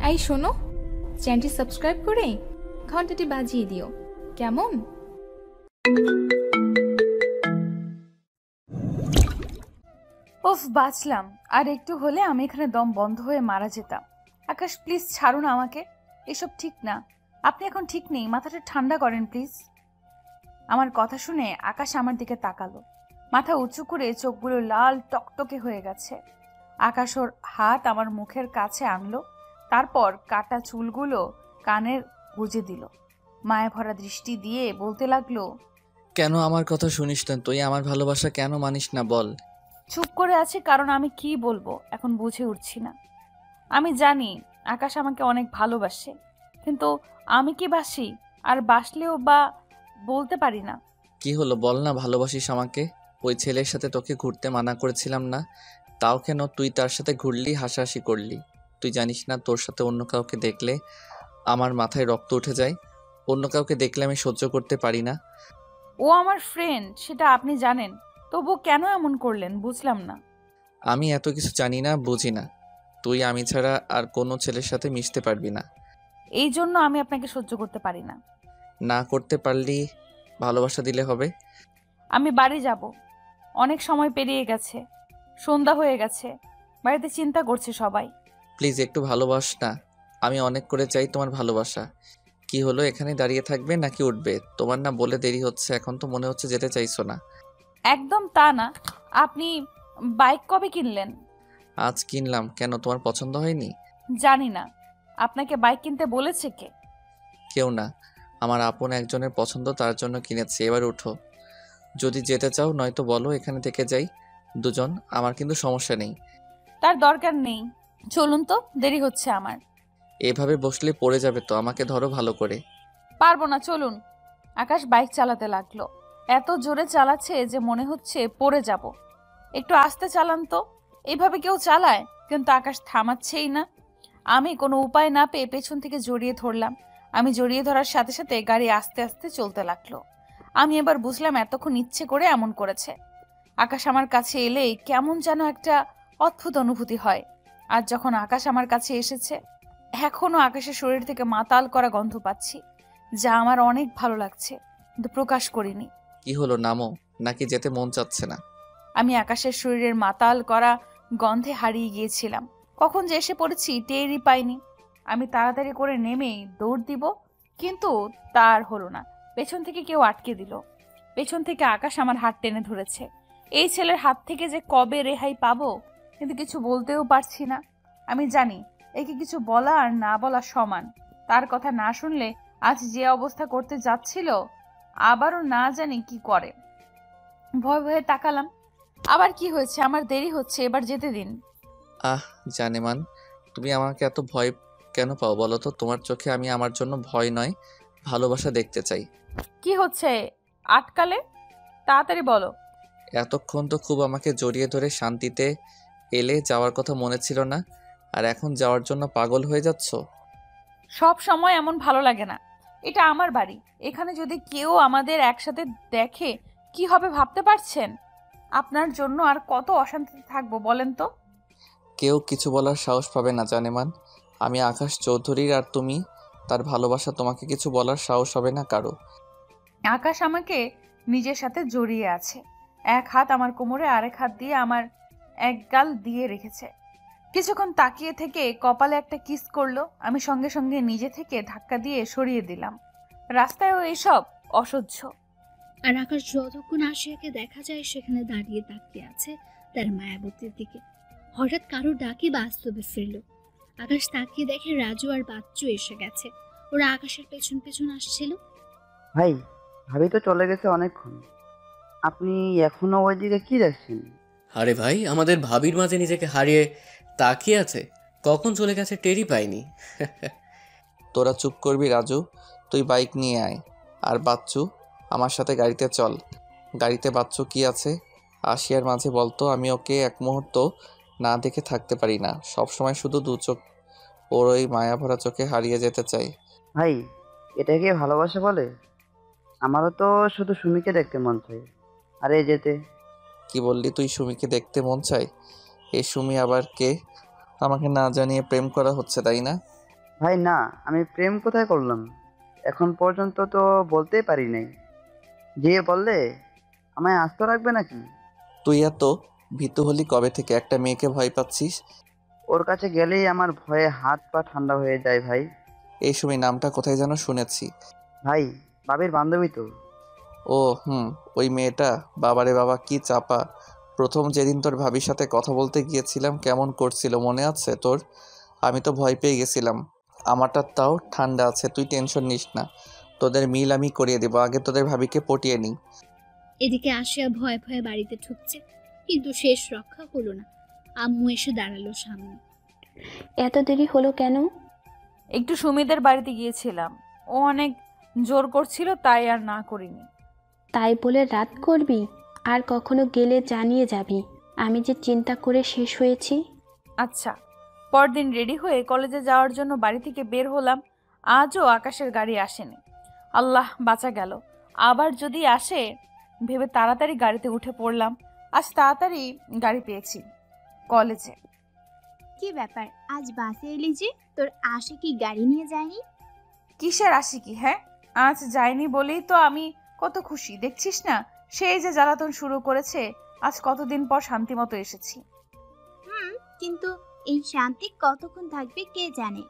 I শোনো, চ্যানেলটি subscribe করে ঘন্টাটি বাজিয়ে দিও কেমন। ওফ, বাঁচলাম। আর একটু হলে আমি এখানে দম বন্ধ হয়ে মারা যেতাম। আকাশ, প্লিজ ছাড়ুন আমাকে। এসব ঠিক না। আপনি এখন ঠিক নেই, মাথাটা ঠান্ডা করেন প্লিজ। আমার কথা শুনে আকাশ আমার দিকে তাকালো, মাথা উঁচু করে, চোখগুলো লাল টকটকে হয়ে গেছে। আকাশ ওর হাত আমার মুখের কাছে আনলো, তারপর কাটা চুলগুলো কানের গুজে দিল। মায়া ভরা দৃষ্টি দিয়ে বলতে লাগলো, কেন আমার কথা শুনিস না তুই? আমার ভালোবাসা কেন মানিস না বল? চুপ করে আছি কারণ আমি কি বলবো এখন বুঝে উঠছি না। আমি জানি আকাশ আমাকে অনেক ভালোবাসে, কিন্তু আমি কি বাসি? আর বাসলেও বা বলতে পারি না। কি হলো বল না, ভালোবাসিস আমাকে? ওই ছেলের সাথে তোকে ঘুরতে মানা করেছিলাম না? তাও কেন তুই তার সাথে ঘুরলি, হাসাহাসি করলি? তুই জানিস না তোর সাথে অন্য কাউকে দেখলে আমার মাথায় রক্ত উঠে যায়? অন্য কাউকে দেখলে আমি সহ্য করতে পারি না। ও আমার ফ্রেন্ড, সেটা আপনি জানেন, তবু কেন এমন করলেন বুঝলাম না। আমি এত কিছু জানি না, বুঝি না। তুই আমি ছাড়া আর কোনো ছেলের সাথে মিশতে পারবি না। এই জন্য আমি আপনাকে সহ্য করতে পারি না। না করতে পারলি ভালোবাসা দিলে হবে? আমি বাড়ি যাব, অনেক সময় পেরিয়ে গেছে, সন্ধ্যা হয়ে গেছে, বাড়িতে চিন্তা করছে সবাই। প্লিজ একটু ভালোবাস না। আমি অনেক করে চাই তোমার ভালোবাসা। কি হলো, এখানে দাঁড়িয়ে থাকবে নাকি উঠবে? তোমার না বলে দেরি হচ্ছে, এখন তো মনে হচ্ছে যেতে চাইছো না। একদম তা না। আপনি বাইক কবে কিনলেন? আজ কিনলাম। কেন, তোমার পছন্দ হয়নি? জানি না। আপনাকে বাইক কিনতে বলেছে কে? কেউ না, আমার আপন একজনের পছন্দ, তার জন্য কিনেছি। এবার উঠো, যদি যেতে চাও, নয়তো বলো এখানে থেকে যাই দুজন, আমার কিন্তু সমস্যা নেই। তার দরকার নেই, চলুন তো, দেরি হচ্ছে আমার। এভাবে বসলে পড়ে যাবে তো, আমাকে ধরো ভালো করে। পারবো না, চলুন। আকাশ বাইক চালাতে লাগলো, এত জোরে চালাচ্ছে যে মনে হচ্ছে পড়ে যাব। একটু আস্তে চালান তো, এইভাবে কেউ চালায়? কিন্তু আকাশ থামাচ্ছেই না। আমি কোনো উপায় না পেয়ে পেছন থেকে জড়িয়ে ধরলাম। আমি জড়িয়ে ধরার সাথে সাথে গাড়ি আস্তে আস্তে চলতে লাগলো। আমি এবার বুঝলাম এতক্ষণ ইচ্ছে করে এমন করেছে। আকাশ আমার কাছে এলেই কেমন যেন একটা অদ্ভুত অনুভূতি হয়। আর যখন আকাশ আমার কাছে এসেছে, এখনো আকাশের শরীর থেকে মাতাল করা গন্ধ পাচ্ছি, যা আমার অনেক ভালো লাগছে, কিন্তু প্রকাশ করিনি। কি হলো, নামো, নাকি যেতে মন চাচ্ছে না? আমি আকাশের শরীরের মাতাল করা গন্ধে হারিয়ে গিয়েছিলাম। কখন যে এসে পড়েছি টেরই পাইনি। আমি তাড়াতাড়ি করে নেমেই দৌড় দিব, কিন্তু তার হলো না। পেছন থেকে কেউ আটকে দিল। পেছন থেকে আকাশ আমার হাত টেনে ধরেছে। এই ছেলের হাত থেকে যে কবে রেহাই পাবো, কিন্তু কিছু বলতেও পারছি না। আমি জানি একে কিছু বলা আর না বলা সমান। তার কথা না শুনলে আজ যে অবস্থা করতে যাচ্ছিল, আবারও না জানি কি করে। ভয় ভয়ে তাকালাম। আবার কি হয়েছে? আমার দেরি হচ্ছে, এবার যেতে দিন। আহ জানেমান, তুমি আমাকে এত ভয় কেন পাও বলো তো? তোমার চোখে আমি আমার জন্য ভয় নয়, ভালোবাসা দেখতে চাই। কি হচ্ছে আটকালে? তাড়াতাড়ি বলো। এতক্ষণ তো খুব আমাকে জড়িয়ে ধরে শান্তিতে এলে যাওয়ার কথা মনে ছিল না, আর এখন যাওয়ার জন্য পাগল হয়ে যাচ্ছ? সব সময় এমন ভালো লাগে না। এটা আমার বাড়ি, এখানে যদি কেউ আমাদের একসাথে দেখে কি হবে ভাবতে পারছেন? আপনার জন্য আর কত অশান্তিতে থাকবো বলেন তো। কেউ কিছু বলার সাহস পাবে না জানেমান। আমি আকাশ চৌধুরীর, আর তুমি তার ভালোবাসা, তোমাকে কিছু বলার সাহস হবে না কারো। আকাশ আমাকে নিজের সাথে জড়িয়ে আছে, এক হাত আমার কোমরে, আরেক হাত দিয়ে আমার এক গাল দিয়ে রেখেছে। কিছুক্ষণ তাকিয়ে থেকে কপালে একটা কিস করলো। আমি সঙ্গে সঙ্গে নিজে থেকে ধাক্কা দিয়ে সরিয়ে দিলাম। রাস্তায়ও এইসব অসহ্য। আর আকাশ যতক্ষণ আশিয়াকে দেখা যায় সেখানে দাঁড়িয়ে তাকিয়ে আছে তার মায়াবতীর দিকে। হঠাৎ কারো ডাকে বাস্তবে ফিরল। আকাশ তাকিয়ে দেখে রাজু আর বাচ্চু এসে গেছে। ওরা আকাশের পেছন পেছন আসছিল। ভাই, ভাবি তো চলে গেছে অনেকক্ষণ, আপনি এখনো ওইদিকে কি দেখছেন? আরে ভাই, আমাদের ভাবির মাঝে নিজেকে হারিয়ে তাকিয়ে আছে, কখন চলে গেছে টেরই পাইনি। তোরা চুপ করবি রাজু, তুই বাইক নিয়ে আয়। আর বাচ্চু, আমার সাথে গাড়িতে চল। গাড়িতে বাচ্চু কি আছে আশিয়ার মাঝে বলতো? আমি ওকে এক মুহূর্ত না দেখে থাকতে পারি না, সবসময় শুধু দু চোখ ওর ওই মায়া ভরা চোখে হারিয়ে যেতে চাই। ভাই, এটাকে ভালোবাসা বলে? আমারও তো শুধু সুমিকে দেখতে মন চাই, আরে যেতে। কি বললি তুই? সুমিকে দেখতে মন চাই? এই সুমি আবার কে? আমাকে না জানিয়ে প্রেম করা হচ্ছে তাই না? ভাই না, আমি প্রেম কোথায় করলাম? এখন পর্যন্ত তো বলতেই পারি নাই। যে বললে আমায় আস্ত রাখবে নাকি? তুই এত ভীতু হলি কবে থেকে? একটা মেয়েকে ভয় পাচ্ছিস? ওর কাছে গেলেই আমার ভয়ে হাত পা ঠান্ডা হয়ে যায় ভাই। এই সময় নামটা কোথায় যেন শুনেছি। ভাই, বাবির বান্ধবী তো। ও হুম, ওই মেয়েটা। বাবারে বাবা, কি চাপা! প্রথম যেদিন তোর ভাবির সাথে কথা বলতে গিয়েছিলাম কেমন করছিল মনে আছে তোর? আমি তো ভয় পেয়ে গেছিলাম। আমারটা তাও ঠান্ডা আছে, তুই টেনশন নিস না। তোদের মিল আমি করিয়ে দেবো, আগে তোদের ভাবিকে পটিয়ে নিই। এদিকে আসিয়া ভয়ে ভয়ে বাড়িতে ঢুকছে, কিন্তু শেষ রক্ষা হলো না। আম্মু এসে দাঁড়ালো সামনে। এত দেরি হলো কেন? একটু সুমিদের বাড়িতে গিয়েছিলাম, ও অনেক জোর করছিল তাই আর না করিনি। তাই বলে রাত করবি? আর কখনো গেলে জানিয়ে যাবি, আমি যে চিন্তা করে শেষ হয়েছি। আচ্ছা। পরদিন রেডি হয়ে কলেজে যাওয়ার জন্য বাড়ি থেকে বের হলাম। আজও আকাশের গাড়ি আসেনি। আল্লাহ বাঁচা গেল, আবার যদি আসে ভেবে তাড়াতাড়ি গাড়িতে উঠে পড়লাম। আজ তাড়াতাড়ি গাড়ি পেয়েছি কলেজে। কি ব্যাপার, আজ বাসে এলি যে? তোর আশে কি গাড়ি নিয়ে যায়নি? কিসের আশিকি? হ্যাঁ, আজ যাইনি বলেই তো আমি কত খুশি, দেখছিস না? সেই যে জ্বালাতন শুরু করেছে, আজ কতদিন পর শান্তি মতো এসেছি। কিন্তু এই শান্তি কতক্ষণ থাকবে কে জানে।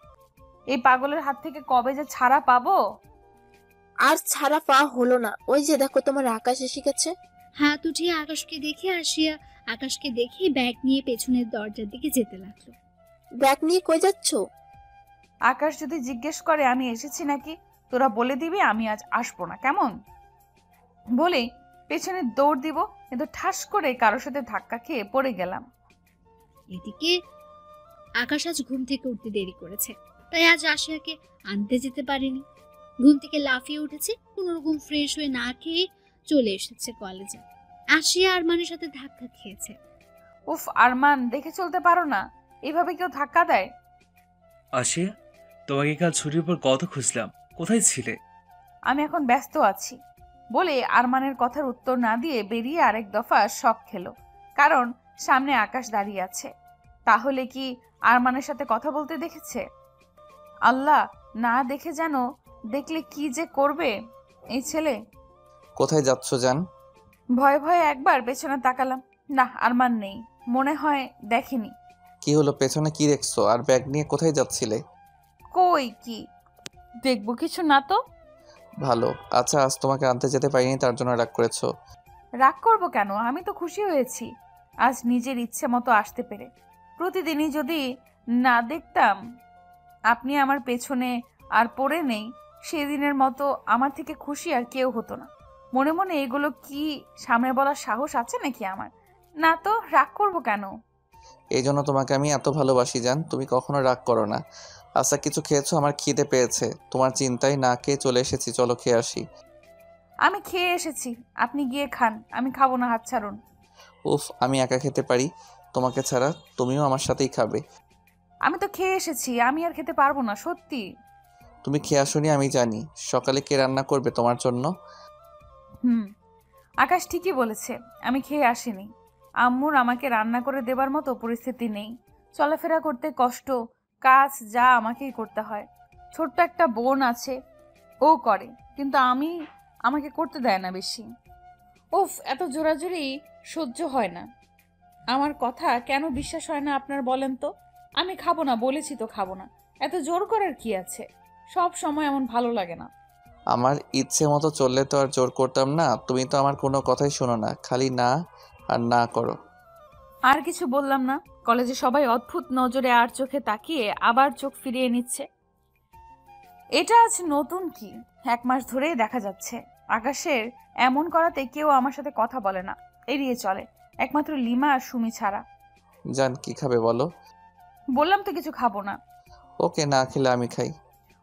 এই পাগলের হাত থেকে কবে যে ছাড়া পাবো। আর ছাড়া পাওয়া হলো না। ওই যে দেখো তোমার আকাশ এসে গেছে। হাত উঠিয়ে আকাশকে দেখে আসিয়া আকাশকে দেখে ব্যাগ নিয়ে পেছনের দরজার দিকে যেতে লাগলো। ব্যাগ নিয়ে কই যাচ্ছ? আকাশ যদি জিজ্ঞেস করে আমি এসেছি নাকি, তোরা বলে দিবি আমি আজ আসবো না, কেমন? বলে পেছনে দৌড় দিব, কিন্তু ঠাস করে কারোর সাথে ধাক্কা খেয়ে পড়ে গেলাম। এদিকে আকাশ আজ ঘুম থেকে উঠতে দেরি করেছে, তাই আজ আসিয়াকে আনতে যেতে পারেনি। ঘুম থেকে লাফিয়ে উঠেছে, কোনোরকম ফ্রেশ হয়ে না খেয়ে চলে এসেছে কলেজে। আসিয়া আরমানের সাথে ধাক্কা খেয়েছে। উফ আরমান, দেখে চলতে পারো না? এভাবে কেউ ধাক্কা দেয়? আসিয়া, তোমাকে কাল ছুটির পর কত খুঁজলাম, কোথায় ছিলে? আমি এখন ব্যস্ত আছি বলে আরমানের কথার উত্তর না দিয়ে বেরিয়ে আরেক দফা শক খেলো, কারণ সামনে আকাশ দাঁড়িয়ে আছে। তাহলে কি আরমানের সাথে কথা বলতে দেখেছে? আল্লাহ না দেখে, যেন দেখলে কি যে করবে এই ছেলে। কোথায় যাচ্ছ জান? ভয়ে ভয়ে একবার পেছনে তাকালাম, না আরমান নেই, মনে হয় দেখেনি। কি হলো, পেছনে কি দেখছো? আর ব্যাগ নিয়ে কোথায় যাচ্ছিলে? কই কি দেখবো, কিছু না তো। ভালো। আচ্ছা, আজ তোমাকে আনতে যেতে পারিনি তার জন্য রাগ করেছো? রাগ করবো কেন, আমি তো খুশি হয়েছি আজ নিজের ইচ্ছে মতো আসতে পেরে। প্রতিদিনই যদি না দেখতাম আপনি আমার পেছনে আর পড়ে নেই, সেদিনের মতো আমার থেকে খুশি আর কেউ হতো না। মনে মনে এগুলো কি সামনে বলার সাহস আছে নাকি আমার? না তো, রাগ করবো কেন? এই জন্য তোমাকে আমি এত ভালোবাসি জান, তুমি কখনো রাগ করো না। আচ্ছা, কিছু খেয়েছো? আমার খিদে পেয়েছে, তোমার চিন্তায় না খেয়ে চলে এসেছি, চলো খেয়ে আসি। আমি খেয়ে এসেছি, আপনি গিয়ে খান, আমি খাবো না, হাত ছাড়ুন। উফ, আমি একা খেতে পারি তোমাকে ছাড়া, তুমিও আমার সাথেই খাবে। আমি তো খেয়ে এসেছি, আমি আর খেতে পারবো না, সত্যি। তুমি খেয়ে আসোনি আমি জানি, সকালে কে রান্না করবে তোমার জন্য? আকাশ ঠিকই বলেছে, আমি খেয়ে আসিনি। আম্মুর আমাকে রান্না করে দেবার মতো পরিস্থিতি নেই, চলাফেরা করতে কষ্ট, কাজ যা আমাকেই করতে হয়। ছোট্ট একটা বোন আছে, ও করে, কিন্তু আমাকে করতে দেয় না বেশি। উফ, এত জোরাজুরি সহ্য হয় না। আমার কথা কেন বিশ্বাস হয় না আপনার বলেন তো? আমি খাবো না বলেছি তো, খাবো না, এত জোর করার কি আছে? সব সময় এমন ভালো লাগে না। আমার ইচ্ছে মতো চললে তো আর জোর করতাম না, তুমি তো আমার কোনো কথাই শোনো না, খালি না আর না করো। আর কিছু বললাম না। কলেজে সবাই অদ্ভুত নজরে আর চোখে তাকিয়ে আবার চোখ ফিরিয়ে নিচ্ছে। এটা আজ নতুন কি? 1 মাস ধরেই দেখা যাচ্ছে আকাশের এমন করাতে কেউ আমার সাথে কথা বলে না, এড়িয়ে চলে, একমাত্র লিমা আর সুমি ছাড়া। জান, কি খাবে বলো? বললাম তো কিছু খাবো না। ওকে, না খেলে আমি খাই।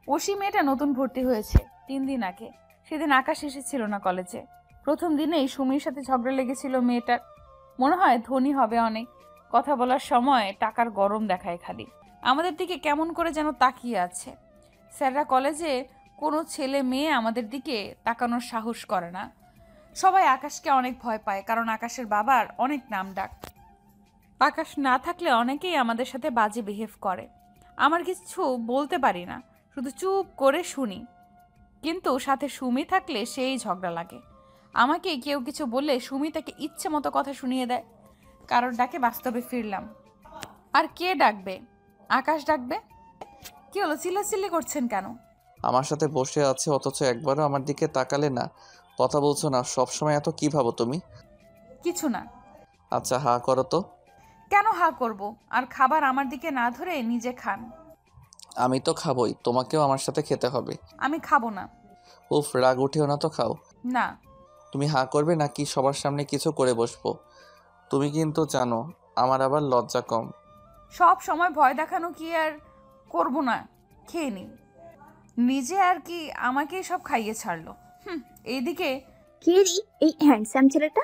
ওসি মেয়েটা নতুন ভর্তি হয়েছে 3 দিন আগে। সেদিন আকাশ এসেছিল না কলেজে। প্রথম দিনেই সুমির সাথে ঝগড়া লেগেছিল মেয়েটার। মনে হয় ধনী হবে অনেক, কথা বলার সময় টাকার গরম দেখায় খালি। আমাদের দিকে কেমন করে যেন তাকিয়ে আছে। স্যাররা কলেজে কোনো ছেলে মেয়ে আমাদের দিকে তাকানোর সাহস করে না। সবাই আকাশকে অনেক ভয় পায়, কারণ আকাশের বাবার অনেক নাম ডাক। আকাশ না থাকলে অনেকেই আমাদের সাথে বাজে বিহেভ করে। আমার কিছু বলতে পারি না, শুধু চুপ করে শুনি। কিন্তু সাথে সুমি থাকলে সেই ঝগড়া লাগে। আমাকে কেউ কিছু বললে সুমি তাকে ইচ্ছে মতো কথা শুনিয়ে দেয়। কারোর ডাকে বাস্তবে ফিরলাম। আর কে ডাকবে? আকাশ ডাকবে। কি হলো, চিল্লাচিল্লি করছেন কেন? আমার সাথে বসে আছে অথচ একবারও আমার দিকে তাকালে না, কথা বলছো না, সবসময় এত কি ভাবো তুমি? কিছু না। আচ্ছা হা করো তো। কেন হা করব? আর খাবার আমার দিকে না ধরে নিজে খান। আমি তো খাবোই, তোমাকেও আমার সাথে খেতে হবে। আমি খাবো না। উফ, রাগ উঠেও না তো, খাও। না। তুমি হা করবে নাকি সবার সামনে কিছু করে বসবো? তুমি কিন্তু জানো আমার আবার লজ্জা কম। সব সময় ভয় দেখানো কি আর করব না, খেয়ে নি। নিজে আর কি আমাকেই সব খাইয়ে ছাড়লো। এইদিকে কে রে এই হ্যান্ডসাম ছেলেটা?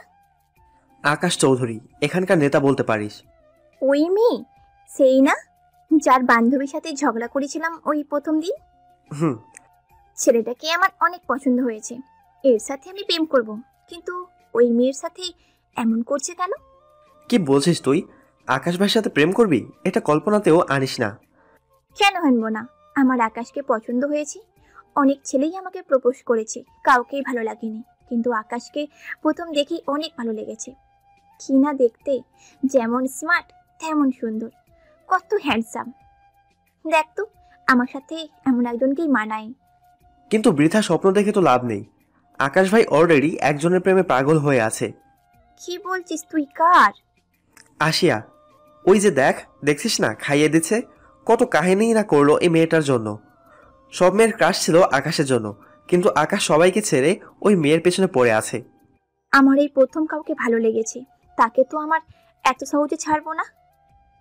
আকাশ চৌধুরী, এখানকার নেতা বলতে পারিস। ওই মেয়ে, সেই না যার বান্ধবীর সাথে ঝগড়া করেছিলাম ওই প্রথম দিন? হুম। ছেলেটাকে আমার অনেক পছন্দ হয়েছে, এর সাথে আমি প্রেম করব, কিন্তু ওই মেয়ের সাথে এমন করছে কেন? কি বলছিস তুই? আকাশ ভাইয়ের সাথে প্রেম করবি? এটা কল্পনাতেও আনিস না। কেন আনবো না? আমার আকাশকে পছন্দ হয়েছে। অনেক ছেলেই আমাকে প্রপোজ করেছে, কাউকেই ভালো লাগেনি, কিন্তু আকাশকে প্রথম দেখেই অনেক ভালো লেগেছে। কি না দেখতে, যেমন স্মার্ট তেমন সুন্দর, কত হ্যান্ডসাম। দেখ তো, আমার সাথে এমন একজনকেই মানায়। কিন্তু বৃথা স্বপ্ন দেখে তো লাভ নেই। আকাশ ভাই অলরেডি একজনের প্রেমে পাগল হয়ে আছে। কি বলছিস তুই? কার? আসিয়া। ওই যে দেখছিস না, খাইয়ে দিচ্ছে। কত কাহিনী না করলো এই মেয়েটার জন্য। সব মেয়ের ক্রাশ ছিল আকাশের জন্য, কিন্তু আকাশ সবাইকে ছেড়ে ওই মেয়ের পেছনে পড়ে আছে। আমার এই প্রথম কাউকে ভালো লেগেছে, তাকে তো আমার এত সহজে ছাড়বো না।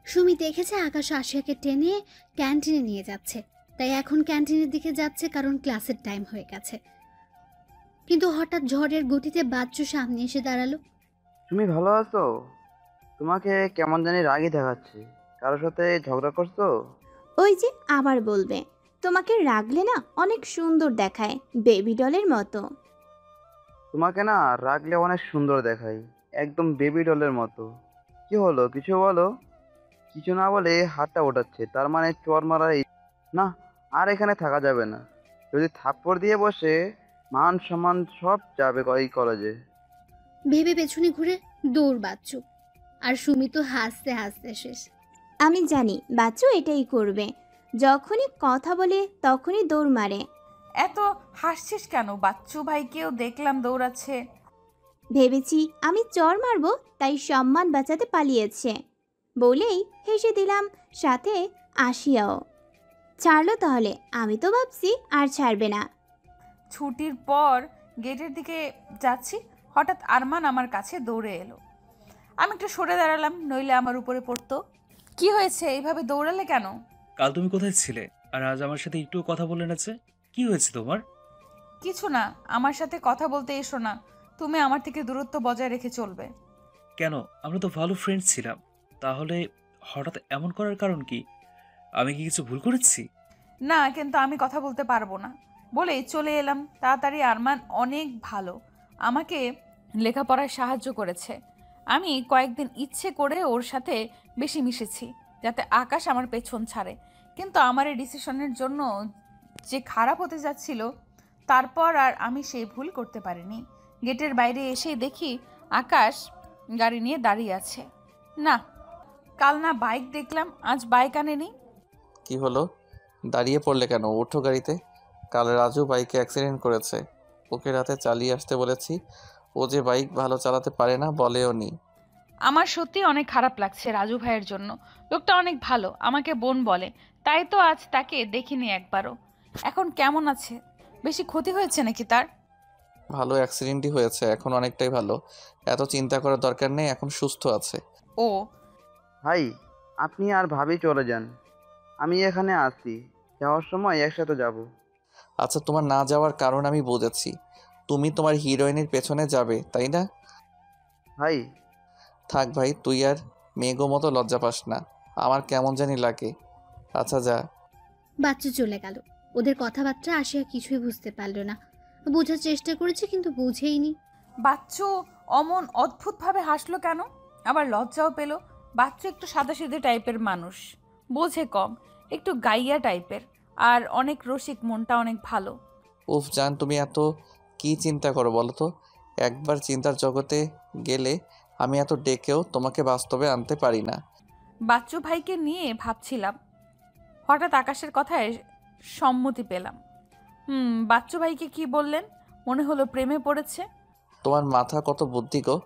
সুমি দেখেছে আকাশ আশিয়াকে টেনে ক্যান্টিনে নিয়ে যাচ্ছে, তাই এখন ক্যান্টিনের দিকে যাচ্ছে, কারণ ক্লাসের টাইম হয়ে গেছে। কিন্তু হঠাৎ ঝড়ের গতিতে বাচ্চু সামনে এসে দাঁড়ালো। তুমি ভালো আছো? তোমাকে কেমন জানি রাগই দেখাচ্ছে। কারোর সাথে ঝগড়া করছো? ওই যে আবার বলবে, তোমাকে রাগলে না অনেক সুন্দর দেখায়, বেবি ডলের মতো। তোমাকে না রাগলে অনেক সুন্দর দেখায়, একদম বেবি ডলের মতো। কি হলো, কিছু বলো? কিছু না বলে হাতটা ওঠাচ্ছে, তার মানে চর মারার না। আর এখানে থাকা যাবে না, যদি থাপ্পড় দিয়ে বসে মান সম্মান সব যাবে এই কলেজে। ভেবে পেছনে ঘুরে দৌড় বাচ্চু, আর সুমি তো হাসতে হাসতে শেষ। আমি জানি বাচ্চু এটাই করবে, যখনই কথা বলে তখনই দৌড় মারে। এত হাসছিস কেন? বাচ্চু ভাইকেও দেখলাম দৌড়াচ্ছে। ভেবেছি আমি চর মারবো, তাই সম্মান বাঁচাতে পালিয়েছে বলেই হেসে দিলাম, সাথে আসিয়াও ছাড়লো। তাহলে আমি তো ভাবছি আর ছাড়বে না। ছুটির পর গেটের দিকে যাচ্ছি, হঠাৎ আরমান আমার কাছে দৌড়ে এলো। আমি একটু সরে দাঁড়ালাম, নইলে আমার উপরে পড়তো। কি হয়েছে, এইভাবে দৌড়ালে কেন? কাল তুমি কোথায় ছিলে আর আজ আমার সাথে একটু কথা বলে নাছে? কি হয়েছে তোমার? কিছু না, আমার সাথে কথা বলতে এসো না। তুমি আমার থেকে দূরত্ব বজায় রেখে চলবে। কেন? আমরা তো ভালো ফ্রেন্ড ছিলাম, তাহলে হঠাৎ এমন করার কারণ কি? আমি কি কিছু ভুল করেছি? না, কিন্তু আমি কথা বলতে পারবো না বলেই চলে এলাম তাড়াতাড়ি। আরমান অনেক ভালো, আমাকে লেখাপড়ায় সাহায্য করেছে। আমি কয়েকদিন ইচ্ছে করে ওর সাথে বেশি মিশেছি, যাতে আকাশ আমার পেছন ছাড়ে। কিন্তু আমার এই ডিসিশনের জন্য যে খারাপ হতে যাচ্ছিল, তারপর আর আমি সেই ভুল করতে পারিনি। গেটের বাইরে এসেই দেখি আকাশ গাড়ি নিয়ে দাঁড়িয়ে আছে। না, কাল না বাইক দেখলাম, আজ বাইক আনেনি। কি হলো, দাঁড়িয়ে পড়লে কেন? ওঠো গাড়িতে। কাল রাজু বাইকে অ্যাক্সিডেন্ট করেছে, ওকে রাতে চালিয়ে আসতে বলেছি। ও যে বাইক ভালো চালাতে পারে না বলেও নি। আমার সত্যি অনেক খারাপ লাগছে রাজু ভাইয়ের জন্য। লোকটা অনেক ভালো, আমাকে বোন বলে, তাই তো আজ তাকে দেখিনি একবারও। এখন কেমন আছে? বেশি ক্ষতি হয়েছে নাকি তার? ভালো অ্যাক্সিডেন্টই হয়েছে, এখন অনেকটাই ভালো। এত চিন্তা করার দরকার নেই, এখন সুস্থ আছে। ও ভাই, আপনি আর ভাবি চলে যান, আমি এখানে আসি, যাওয়ার সময় একসাথে যাব। আচ্ছা, তোমার না যাওয়ার কারণ আমি বুঝেছি। তুমি তোমার হিরোইনের পেছনে যাবে, তাই না? ভাই থাক ভাই, তুই আর মেঘো মতো লজ্জা পাস না, আমার কেমন জানি লাগে। আচ্ছা যা। বাচ্চু চলে গেল। ওদের কথাবার্তা আশিয়া কিছুই বুঝতে পারলো না। বোঝার চেষ্টা করেছে কিন্তু বুঝেইনি। বাচ্চু অমন অদ্ভুতভাবে হাসলো কেন? আবার লজ্জাও পেল। বাচ্চু একটু সাদাসিধে টাইপের মানুষ, বোঝে কম। একটু গাইয়া টাইপের, আর অনেক রসিক, মনটা অনেক ভালো। উফ জান, তুমি এত কি চিন্তা করো বলো তো? একবার চিন্তার জগতে গেলে আমি এত ডেকেও তোমাকে বাস্তবে আনতে পারি না। বাচ্চু ভাইকে নিয়ে ভাবছিলাম, হঠাৎ আকাশের কথায় সম্মতি পেলাম। বাচ্চু ভাইকে কি বললেন? মনে হলো প্রেমে পড়েছে। তোমার মাথা কত বুদ্ধি গো,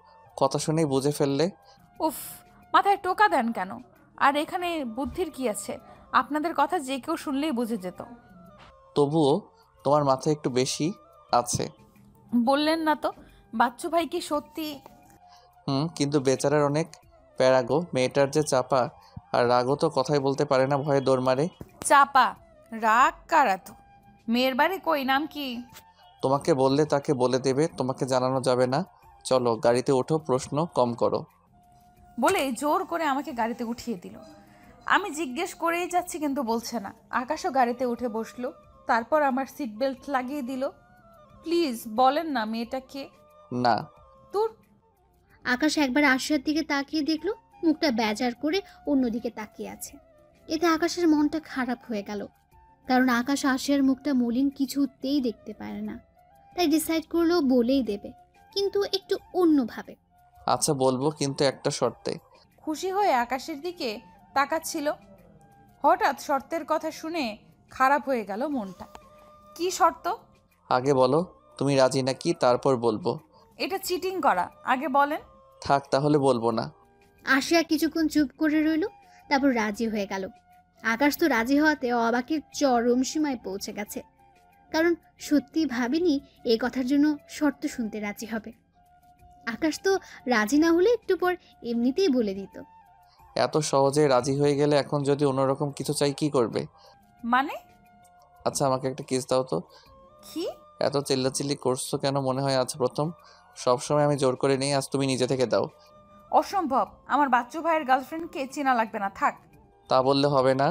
কথা শুনেই বুঝে ফেললে। উফ, মাথায় টোকা দেন কেন? আর এখানে বুদ্ধির কি আছে? আপনাদের কথা যে কেউ শুনলেই বুঝে যেত। তবুও তোমার মাথায় একটু বেশি আছে। বললেন না তো, বাচ্চু ভাই কি সত্যি? কিন্তু বেচারার অনেক প্যারাগো, মেয়েটার যে চাপা আর রাগও তো কথাই বলতে পারে না, ভয়ে দৌড় মারে। চাপা রাগ কারা? তো মেয়ের বাড়ি কই, নাম কি? তোমাকে বললে তাকে বলে দেবে, তোমাকে জানানো যাবে না। চলো গাড়িতে ওঠো, প্রশ্ন কম করো। বলে জোর করে আমাকে গাড়িতে উঠিয়ে দিল। আমি জিজ্ঞেস করেই যাচ্ছি কিন্তু বলছে না। আকাশও গাড়িতে উঠে বসলো, তারপর আমার সিট বেল্ট লাগিয়ে দিল। প্লিজ বলেন না মেয়েটা কে? না। তোর আকাশ একবার আশিয়ার দিকে তাকিয়ে দেখলো, মুখটা বেজার করে অন্যদিকে তাকিয়ে আছে। এতে আকাশের মনটা খারাপ হয়ে গেল, কারণ আকাশ আশিয়ার মুখটা মলিন কিছুতেই দেখতে পারে না। তাই ডিসাইড করলো বলেই দেবে, কিন্তু একটু অন্যভাবে। আচ্ছা বলবো, কিন্তু একটা শর্তে। খুশি হয়ে আকাশের দিকে তাকাচ্ছিল, হঠাৎ শর্তের কথা শুনে খারাপ হয়ে গেল মনটা। কি শর্ত? আগে বলো তুমি রাজি নাকি, তারপর বলবো। এটা চিটিং করা, আগে বলেন। থাক তাহলে বলবো না। আশিয়া কিছুক্ষণ চুপ করে রইল, তারপর রাজি হয়ে গেল। আকাশ তো রাজি হওয়াতে অবাকের চরম সীমায় পৌঁছে গেছে, কারণ সত্যি ভাবিনি এই কথার জন্য শর্ত শুনতে রাজি হবে। আকাশ তো রাজি না হলে একটু পর এমনিতেই বলে দিত। এত সহজে রাজি হয়ে গেলে এখন যদি অন্যরকম কিছু চাই কি করবে? মানে? আচ্ছা আমাকে একটা কিস দাও তো। কি এত চিল্লাচিল্লি করছো কেন? মনে হয় আজ প্রথম? সবসময় আমি জোর করে নিই, আজ তুমি নিজে থেকে দাও। অসম্ভব, আমার বাচ্চু ভাইয়ের গার্লফ্রেন্ডকে চেনা লাগবে না, থাক। তা বললে হবে না,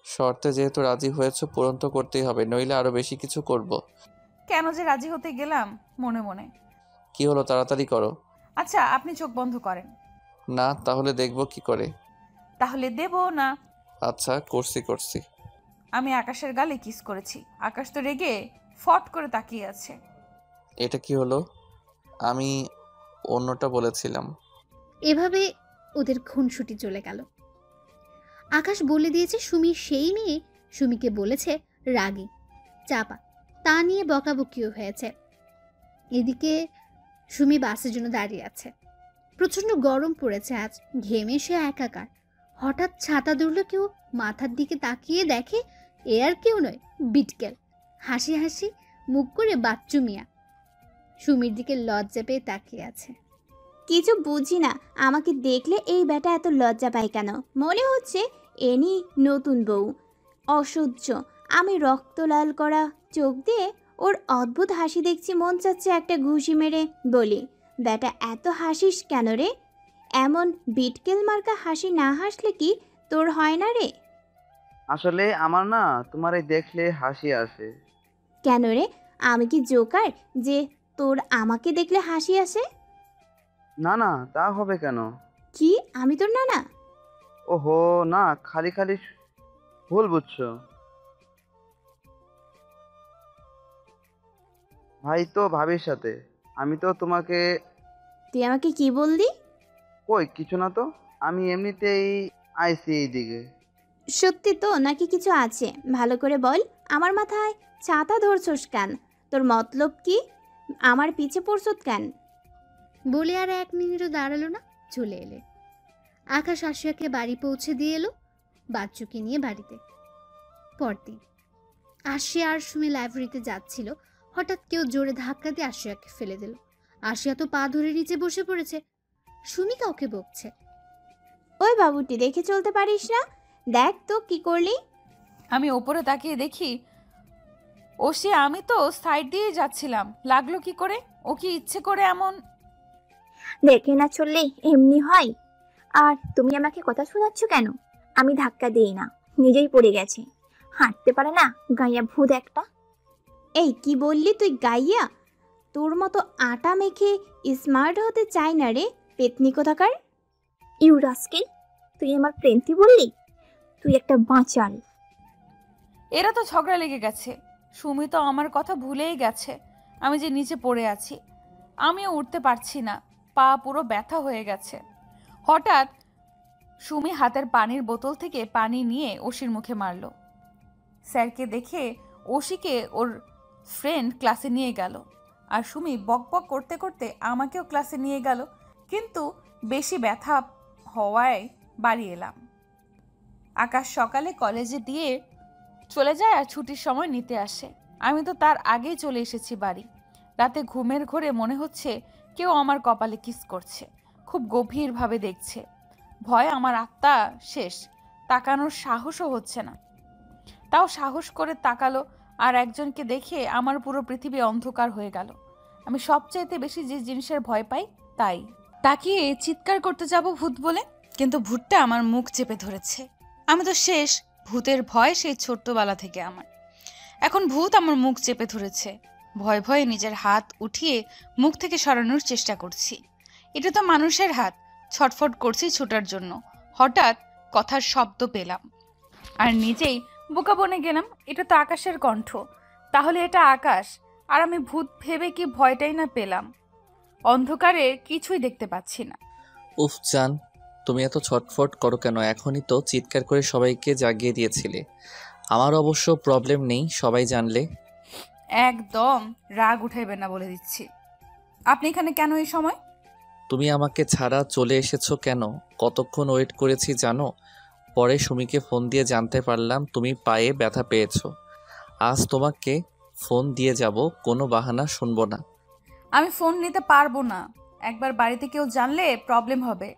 শর্তে যেহেতু রাজি হয়েছো পূরণ তো করতেই হবে, নইলে আরো বেশি কিছু করব। কেন যে রাজি হতে গেলাম মনে মনে। কি হলো, তাড়াতাড়ি করো। আচ্ছা আপনি চোখ বন্ধ করেন। না, তাহলে দেখবো কি করে। তাহলে দেব না। আচ্ছা করছি। আমি আকাশের গালে কিস করেছি। আকাশ তো রেগে ফট করে তাকিয়ে আছে। এটা কি হলো? আমি অন্যটা বলেছিলাম। এভাবে ওদের খুনসুটি চলে গেল। আকাশ বলে দিয়েছে সুমি সেই মেয়ে, সুমিকে বলেছে রাগী, চাপা, তা নিয়ে বকাবকিও হয়েছে। এদিকে সুমি বাসের জন্য দাঁড়িয়ে আছে। প্রচন্ড গরম পড়েছে আজ, ঘেমে সে একাকার। হঠাৎ ছাতা ধরল কেউ, মাথার দিকে তাকিয়ে দেখে এ আর কেউ নয়, বিটকেল। হাসি হাসি মুখ করে বাচ্চু মিয়া সুমির দিকে লজ্জা পেয়ে তাকিয়ে আছে। কিছু বুঝি না, আমাকে দেখলে এই ব্যাটা এত লজ্জা পায় কেন? মনে হচ্ছে এনি নতুন বউ। অসহ্য। আমি রক্ত লাল করা চোখ দিয়ে ওর অদ্ভুত হাসি দেখছি, মন চাচ্ছে একটা ঘুষি মেরে বলি, ব্যাটা এত হাসিস কেন রে? এমন বিটকেল মার্কা হাসি না হাসলে কি তোর হয় না রে? আসলে আমার না তোমার এই দেখলে হাসি আসে। কেন রে, আমি কি জোকার যে তোর আমাকে দেখলে হাসি আসে? না না, তা হবে কেন? কি আমি তোর নানা? ওহো না, খালি খালি ভুল বুঝছো। ভাই তো ভাবির সাথে, আমি তো তোমাকে। তুই আমাকে কি বললি? কই কিছু না তো, আমি এমনিতেই আইছি এইদিকে। সত্যি তো নাকি কিছু আছে? ভালো করে বল। আমার মাথায় ছাতা ধরছস কেন? তোর মতলব কি? আমার পিছে পড়ছত কেন? বলে আর 1 মিনিটও দাঁড়ালো না, চলে এলে। আকাশ আশিয়াকে বাড়ি পৌঁছে দিয়ে এলো, বাচ্চুকে নিয়ে বাড়িতে। পরদিন আশিয়া আর সুমি লাইব্রেরিতে যাচ্ছিল, হঠাৎ কেউ জোরে ধাক্কা দিয়ে আশিয়াকে ফেলে দিল। আশিয়া তো পা ধরে নিচে বসে পড়েছে। সুমি কাউকে বকছে। ওই বাবুটি, দেখে চলতে পারিস না? দেখ তো কি করলি। আমি ওপরে তাকিয়ে দেখি ও সে, আমি তো সাইড দিয়ে যাচ্ছিলাম, লাগলো কি করে? ও কি ইচ্ছে করে এমন? দেখে না চললে এমনি হয়। আর তুমি আমাকে কথা শোনাচ্ছ কেন? আমি ধাক্কা দিই না, নিজেই পড়ে গেছে। হাঁটতে পারে না গাইয়া ভূত একটা। এই কি বললি তুই? গাইয়া? তোর মতো আটা মেখে স্মার্ট হতে চাই না রে, পেতনি কোথাকার। ইউ রাস্কেল, তুই আমার প্রেন্তি বললি? তুই একটা বাঁচাল। এরা তো ঝগড়া লেগে গেছে। সুমি তো আমার কথা ভুলেই গেছে আমি যে নিচে পড়ে আছি। আমিও উঠতে পারছি না, পা পুরো ব্যথা হয়ে গেছে। হঠাৎ সুমি হাতের পানির বোতল থেকে পানি নিয়ে ওশির মুখে মারল। স্যারকে দেখে ওশিকে ওর ফ্রেন্ড ক্লাসে নিয়ে গেল, আর সুমি বকবক করতে করতে আমাকেও ক্লাসে নিয়ে গেল। কিন্তু বেশি ব্যথা হওয়ায় বাড়ি এলাম। আকাশ সকালে কলেজে দিয়ে চলে যায় আর ছুটির সময় নিতে আসে। আমি তো তার আগেই চলে এসেছি বাড়ি। রাতে ঘুমের ঘোরে মনে হচ্ছে কেউ আমার কপালে কিস করছে, খুব গভীরভাবে দেখছে। ভয় আমার আত্মা শেষ, তাকানোর সাহসও হচ্ছে না। তাও সাহস করে তাকালো, আর একজনকে দেখে আমার পুরো পৃথিবী অন্ধকার হয়ে গেল। আমি সবচাইতে বেশি যে জিনিসের ভয় পাই তাই। তাকিয়ে চিৎকার করতে যাব ভূত বলে, কিন্তু ভূতটা আমার মুখ চেপে ধরেছে। আমি তো শেষ। ভূতের ভয় সেই ছোট্টবেলা থেকে আমার। এখন ভূত আমার মুখ চেপে ধরেছে। ভয় ভয়ে নিজের হাত উঠিয়ে মুখ থেকে সরানোর চেষ্টা করছি। এটা তো মানুষের হাত, ছটফট করছি ছোটার জন্য। হঠাৎ কথার শব্দ পেলাম আর নিজেই বোকা বনে গেলাম। এটা তো আকাশের কণ্ঠ। তাহলে এটা আকাশ, আর আমি ভূত ভেবে কি ভয়টাই না পেলাম। অন্ধকারে কিছুই দেখতে পাচ্ছি না। উফ জান, তুমি এত ছটফট করো কেন? এখনই তো চিৎকার করে সবাইকে জাগিয়ে দিয়েছিলে। আমার অবশ্য প্রবলেম নেই সবাই জানলে। একদম রাগ উঠাইবে না বলে দিচ্ছি। আপনি এখানে কেন এই সময়? তুমি আমাকে ছাড়া চলে এসেছো কেন? কতক্ষণ ওয়েট করেছি জানো? পরে সুমিকে ফোন দিয়ে জানতে পারলাম তুমি পায়ে ব্যথা পেয়েছো। আজ তোমাকে ফোন দিয়ে যাব, কোনো বাহানা শুনবো না। আমি ফোন নিতে পারবো না। একবার বাড়িতে কেউ জানলে প্রবলেম হবে।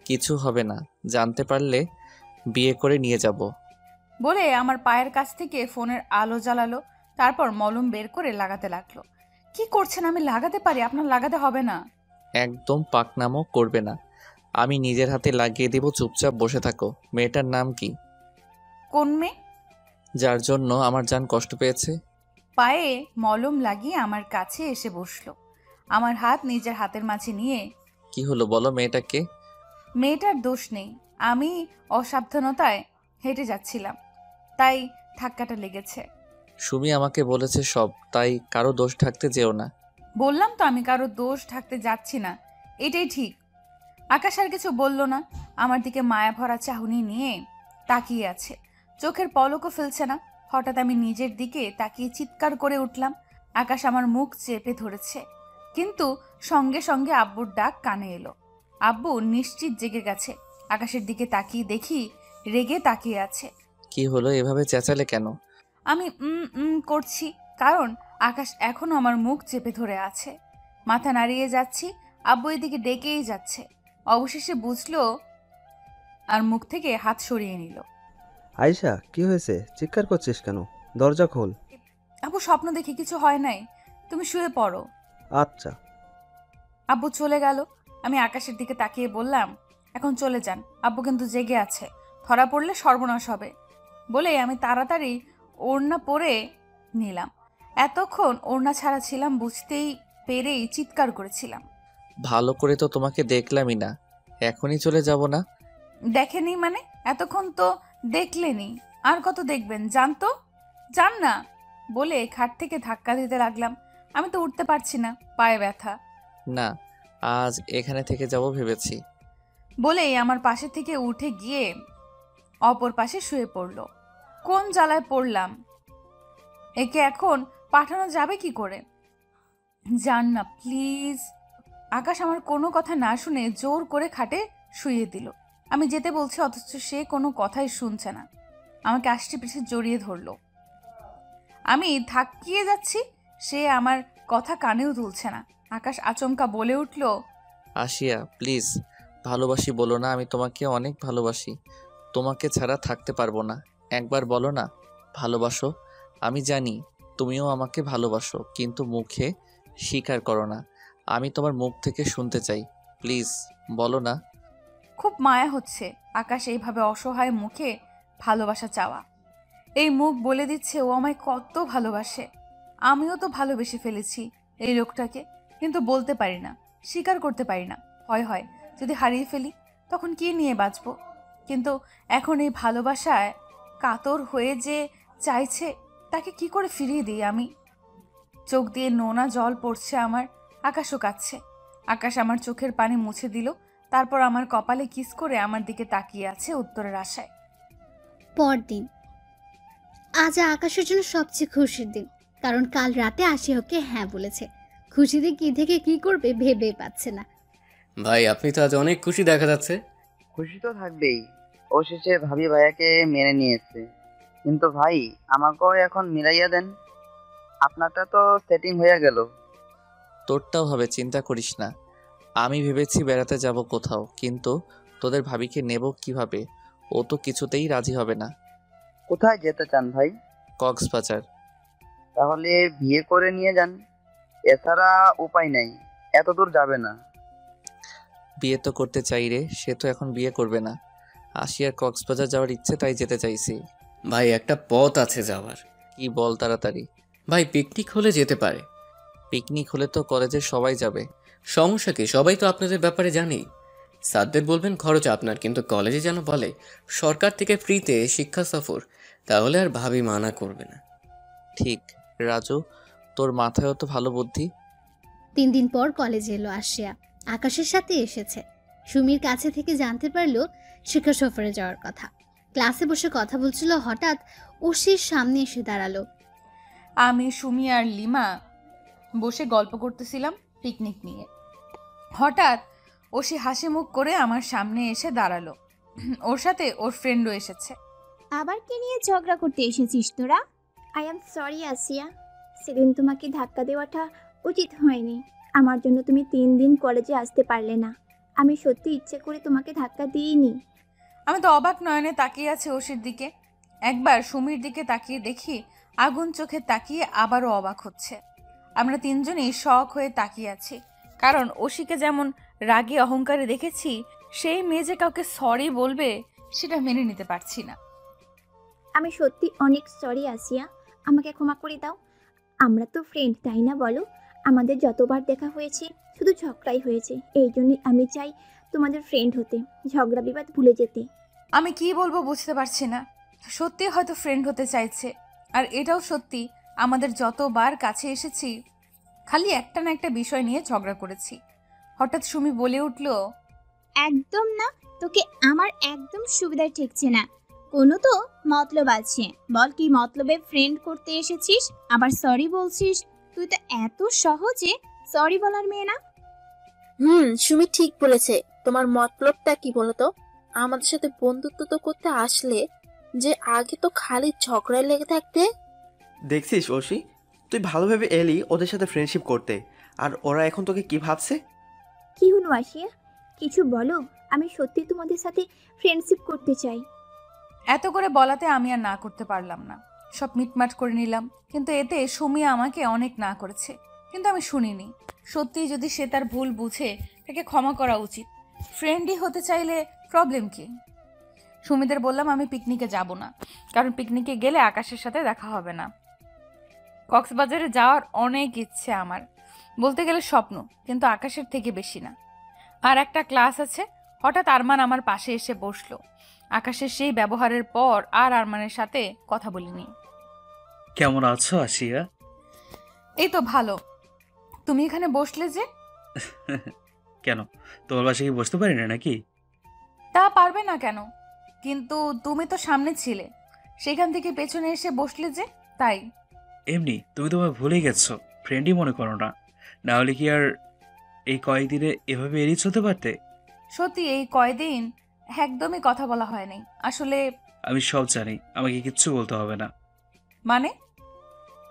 কিছু হবে না, জানতে পারলে বিয়ে করে নিয়ে যাব। বলে আমার পায়ের কাছ থেকে ফোনের আলো জ্বালালো, তারপর মলম বের করে লাগাতে লাগলো। কি করছেন? আমি লাগাতে পারি, আপনার লাগাতে হবে না। একদম পাকনামো করবে না, আমি নিজের হাতে লাগিয়ে দেব। চুপচাপ বসে থাকো। মেয়েটার নাম কি? কোন মেয়ে? যার জন্য আমার জান কষ্ট পেয়েছে। পায়ে মলম লাগিয়ে আমার কাছে এসে বসলো। আমার হাত নিজের হাতের মাঝে নিয়ে, কি হলো বলো, মেয়েটাকে? মেয়েটার দোষ নেই, আমি অসাবধানতায় হেঁটে যাচ্ছিলাম, তাই ধাক্কাটা লেগেছে। সুমি আমাকে বলেছে সব, তাই কারো দোষ ঢাকতে যেও না। বললাম তো আমি কারো দোষ ঢাকতে যাচ্ছি না, এটাই ঠিক। আকাশ আর কিছু বলল না, আমার দিকে মায়া ভরা চাহনি নিয়ে তাকিয়ে আছে, চোখের পলকও ফেলছে না। হঠাৎ আমি নিজের দিকে তাকিয়ে চিৎকার করে উঠলাম। আকাশ আমার মুখ চেপে ধরেছে, কিন্তু সঙ্গে সঙ্গে আব্বুর ডাক কানে এলো। আব্বু নিশ্চিত জেগে গেছে। আকাশের দিকে তাকিয়ে দেখি রেগে তাকিয়ে আছে। কি হলো, এভাবে চেঁচালে কেন? আমি করছি কারণ আকাশ এখনো আমার মুখ চেপে ধরে আছে। মাথা নাড়িয়ে যাচ্ছি, আব্বু এদিকে ডেকেই যাচ্ছে। অবশেষে বুঝলো আর মুখ থেকে হাত সরিয়ে নিল। আয়শা, কি হয়েছে? চিৎকার করছিস কেন? দরজা খোল। আব্বু স্বপ্ন দেখে কিছু হয় নাই, তুমি শুয়ে পড়ো। আচ্ছা। আব্বু চলে গেল। আমি আকাশের দিকে তাকিয়ে বললাম, এখন চলে যান, আব্বু কিন্তু জেগে আছে, ধরা পড়লে সর্বনাশ হবে। বলে আমি তাড়াতাড়ি ওড়না পরে নিলাম। এতক্ষণ ওড়না ছাড়া ছিলাম, বুঝতেই পেরেই চিৎকার করেছিলাম। ভালো করে তো তোমাকে দেখলামই না, এখনই চলে যাব না? দেখেনি মানে? এতক্ষণ তো দেখলেনি, আর কত দেখবেন? যান তো, যান না। বলে খাট থেকে ধাক্কা দিতে লাগলাম। আমি তো উঠতে পারছি না, পায়ে ব্যথা। না, আজ এখানে থেকে যাব ভেবেছি। বলেই আমার পাশে থেকে উঠে গিয়ে অপর পাশে শুয়ে পড়ল। কোন জ্বালায় পড়লাম! একে এখন পাঠানো যাবে কি করে? যান না প্লিজ। আকাশ আমার কোনো কথা না শুনে জোর করে খাটে শুইয়ে দিল। আমি যেতে বলছি, অথচ সে কোনো কথাই শুনছে না। আমাকে আষ্টে পিঠে জড়িয়ে ধরল। আমি ধাক্কিয়ে যাচ্ছি, সে আমার কথা কানেও তুলছে না। আকাশ আচমকা বলে উঠল, আশিয়া প্লিজ, ভালোবাসি বলো না। আমি তোমাকে অনেক ভালোবাসি, তোমাকে ছাড়া থাকতে পারবো না। একবার বলো না ভালোবাসো। আমি জানি তুমিও আমাকে ভালোবাসো, কিন্তু মুখে স্বীকার করো না। আমি তোমার মুখ থেকে শুনতে চাই, প্লিজ বলো না। খুব মায়া হচ্ছে আকাশ এইভাবে অসহায় মুখে ভালোবাসা চাওয়া। এই মুখ বলে দিচ্ছে ও আমায় কত ভালোবাসে। আমিও তো ভালোবেসে ফেলেছি এই লোকটাকে, কিন্তু বলতে পারি না, স্বীকার করতে পারি না। হয় যদি হারিয়ে ফেলি, তখন কি নিয়ে বাঁচবো? কিন্তু এখন এই ভালোবাসায় কাতর হয়ে যে চাইছে তাকে কি করে ফিরিয়ে দিই আমি? চোখ দিয়ে নোনা জল পড়ছে আমার, আকাশও কাঁদছে। আকাশ আমার চোখের পানি মুছে দিল, তারপর আমার কপালে কিস করে আমার দিকে তাকিয়ে আছে উত্তরের আশায়। পরদিন। আজ আকাশের জন্য সবচেয়ে খুশির দিন, কারণ কাল রাতে আশিয়া ওকে হ্যাঁ বলেছে। খুশিতে কি থেকে কি করবে ভেবে পাচ্ছে না। ভাই আপনি তো আজ অনেক খুশি দেখা যাচ্ছে। খুশি তো থাকবেই, ও শেষে ভাবি ভাইয়াকে মেনে নিয়েছে। কিন্তু ভাই আমাকেও এখন মিলাইয়া দেন, আপনারটা তো সেটিং হয়ে গেল। তোরটাও হবে, চিন্তা করিস না। আমি ভেবেছি বেড়াতে যাব কোথাও, কিন্তু তোদের ভাবিকে নেব কিভাবে? ও তো কিছুতেই রাজি হবে না। কোথায় যেতে চান ভাই? কক্সবাজার। তাহলে বিয়ে করে নিয়ে যান, এছাড়া উপায় নাই, এত দূর যাবে না। বিয়ে তো করতে চাই রে, সে তো এখন বিয়ে করবে না। আশিয়ার কক্সবাজার যাওয়ার ইচ্ছে, তাই যেতে চাইছি। ভাই একটা পথ আছে যাওয়ার। কি বল তাড়াতাড়ি। ভাই পিকনিক হলে যেতে পারে। পিকনিক হলে তো কলেজের সবাই যাবে। সমস্যা কি? সবাই তো আপনাদের ব্যাপারে জানি। স্যারদের বলবেন খরচ আপনার, কিন্তু কলেজে যেন বলে সরকার থেকে ফ্রিতে শিক্ষা সফর, তাহলে আর ভাবি মানা করবে না। ঠিক রাজু, তোর মাথায়ও তো ভালো বুদ্ধি। 3 দিন পর কলেজে এলো আশিয়া। আকাশের সাথে এসেছে। সুমির কাছে থেকে জানতে পারলো শিক্ষা সফরে যাওয়ার কথা। ক্লাসে বসে কথা বলছিল, হঠাৎ ওশির সামনে এসে দাঁড়ালো। আমি, সুমি আর লিমা বসে গল্প করতেছিলাম পিকনিক নিয়ে। হঠাৎ ওশি হাসি মুখ করে আমার সামনে এসে দাঁড়ালো। ওর সাথে ওর ফ্রেন্ডও এসেছে। আবার কি নিয়ে ঝগড়া করতে এসেছিস তোরা? আই এম সরি আসিয়া, সেদিন তোমাকে ধাক্কা দেওয়াটা উচিত হয়নি। আমার জন্য তুমি 3 দিন কলেজে আসতে পারলে না। আমি সত্যি ইচ্ছে করে তোমাকে ধাক্কা দিইনি। আমি তো অবাক নয়নে তাকিয়ে আছি ওশির দিকে। একবার সুমির দিকে তাকিয়ে দেখি আগুন চোখে তাকিয়ে আবারও অবাক হচ্ছে। আমরা 3 জনই শক হয়ে তাকিয়ে আছি, কারণ ওশিকে যেমন রাগে অহংকারে দেখেছি, সেই মেয়ে যে কাউকে সরি বলবে সেটা মেনে নিতে পারছি না। আমি সত্যি অনেক সরি আসিয়া, আমাকে ক্ষমা করে দাও। আমরা তো ফ্রেন্ড, তাই না বলো? আমাদের যতবার দেখা হয়েছে শুধু ঝগড়াই হয়েছে। এই জন্যই আমি চাই তোমাদের ফ্রেন্ড হতে, ঝগড়া বিবাদ ভুলে যেতে। আমি কি বলবো বুঝতে পারছি না। সত্যি হয়তো ফ্রেন্ড হতে চাইছে, আর এটাও সত্যি আমাদের যতবার কাছে এসেছি খালি একটা না একটা বিষয় নিয়ে ঝগড়া করেছি। হঠাৎ সুমি বলে উঠল, একদম না, তোকে আমার একদম সুবিধা ঠেকছে না। কোনো তো মতলব আছে, বল কি মতলবে ফ্রেন্ড করতে এসেছিস, আবার সরি বলছিস? তুই তো এত সহজে সরি বলার মেয়ে না। সুমি ঠিক বলেছে। তোমার মতলবটা কি বলতো? আমাদের সাথে বন্ধুত্ব তো করতে আসলে যে আগে তো খালি ঝগড়ায় লেগে থাকতে। দেখছিস ওশি, তুই ভালোভাবে এলি ওদের সাথে ফ্রেন্ডশিপ করতে, আর ওরা এখন তোকে কি ভাবছে? কি হলো আসিয়া, কিছু বলো। আমি সত্যি তোমাদের সাথে ফ্রেন্ডশিপ করতে চাই। এত করে বলাতে আমি আর না করতে পারলাম না, সব মিটমাট করে নিলাম। কিন্তু এতে সুমি আমাকে অনেক না করেছে, কিন্তু আমি শুনিনি। সত্যি যদি সে তার ভুল বুঝে, তাকে ক্ষমা করা উচিত। ফ্রেন্ডই হতে চাইলে প্রবলেম কি? সুমিদের বললাম আমি পিকনিকে যাব না, কারণ পিকনিকে গেলে আকাশের সাথে দেখা হবে না। কক্সবাজারে যাওয়ার অনেক ইচ্ছে আমার, বলতে গেলে স্বপ্ন, কিন্তু আকাশের থেকে বেশি না। আর একটা ক্লাস আছে। হঠাৎ আরমান আমার পাশে এসে বসলো। আকাশের সেই ব্যবহারের পর আর আরমানের সাথে কথা বলিনি। কেমন আছো আশিয়া? এই তো ভালো। তুমি এখানে বসলে যে? কেন, তোমার বাসায় কি বসতে পারি না নাকি? তা পারবে না কেন, কিন্তু তুমি তো সামনে ছিলে, সেখান থেকে পেছনে এসে বসলে যে, তাই। এমনি, তুমি তোমায় ভুলে গেছো, ফ্রেন্ডই মনে করো না। না হলে কি আর এই কয়েকদিনে এভাবে এড়িয়ে চলতে পারতে? সত্যি এই কয়দিন একদমই কথা বলা হয়নি আসলে। আমি সব জানি, আমাকে কিচ্ছু বলতে হবে না। মানে?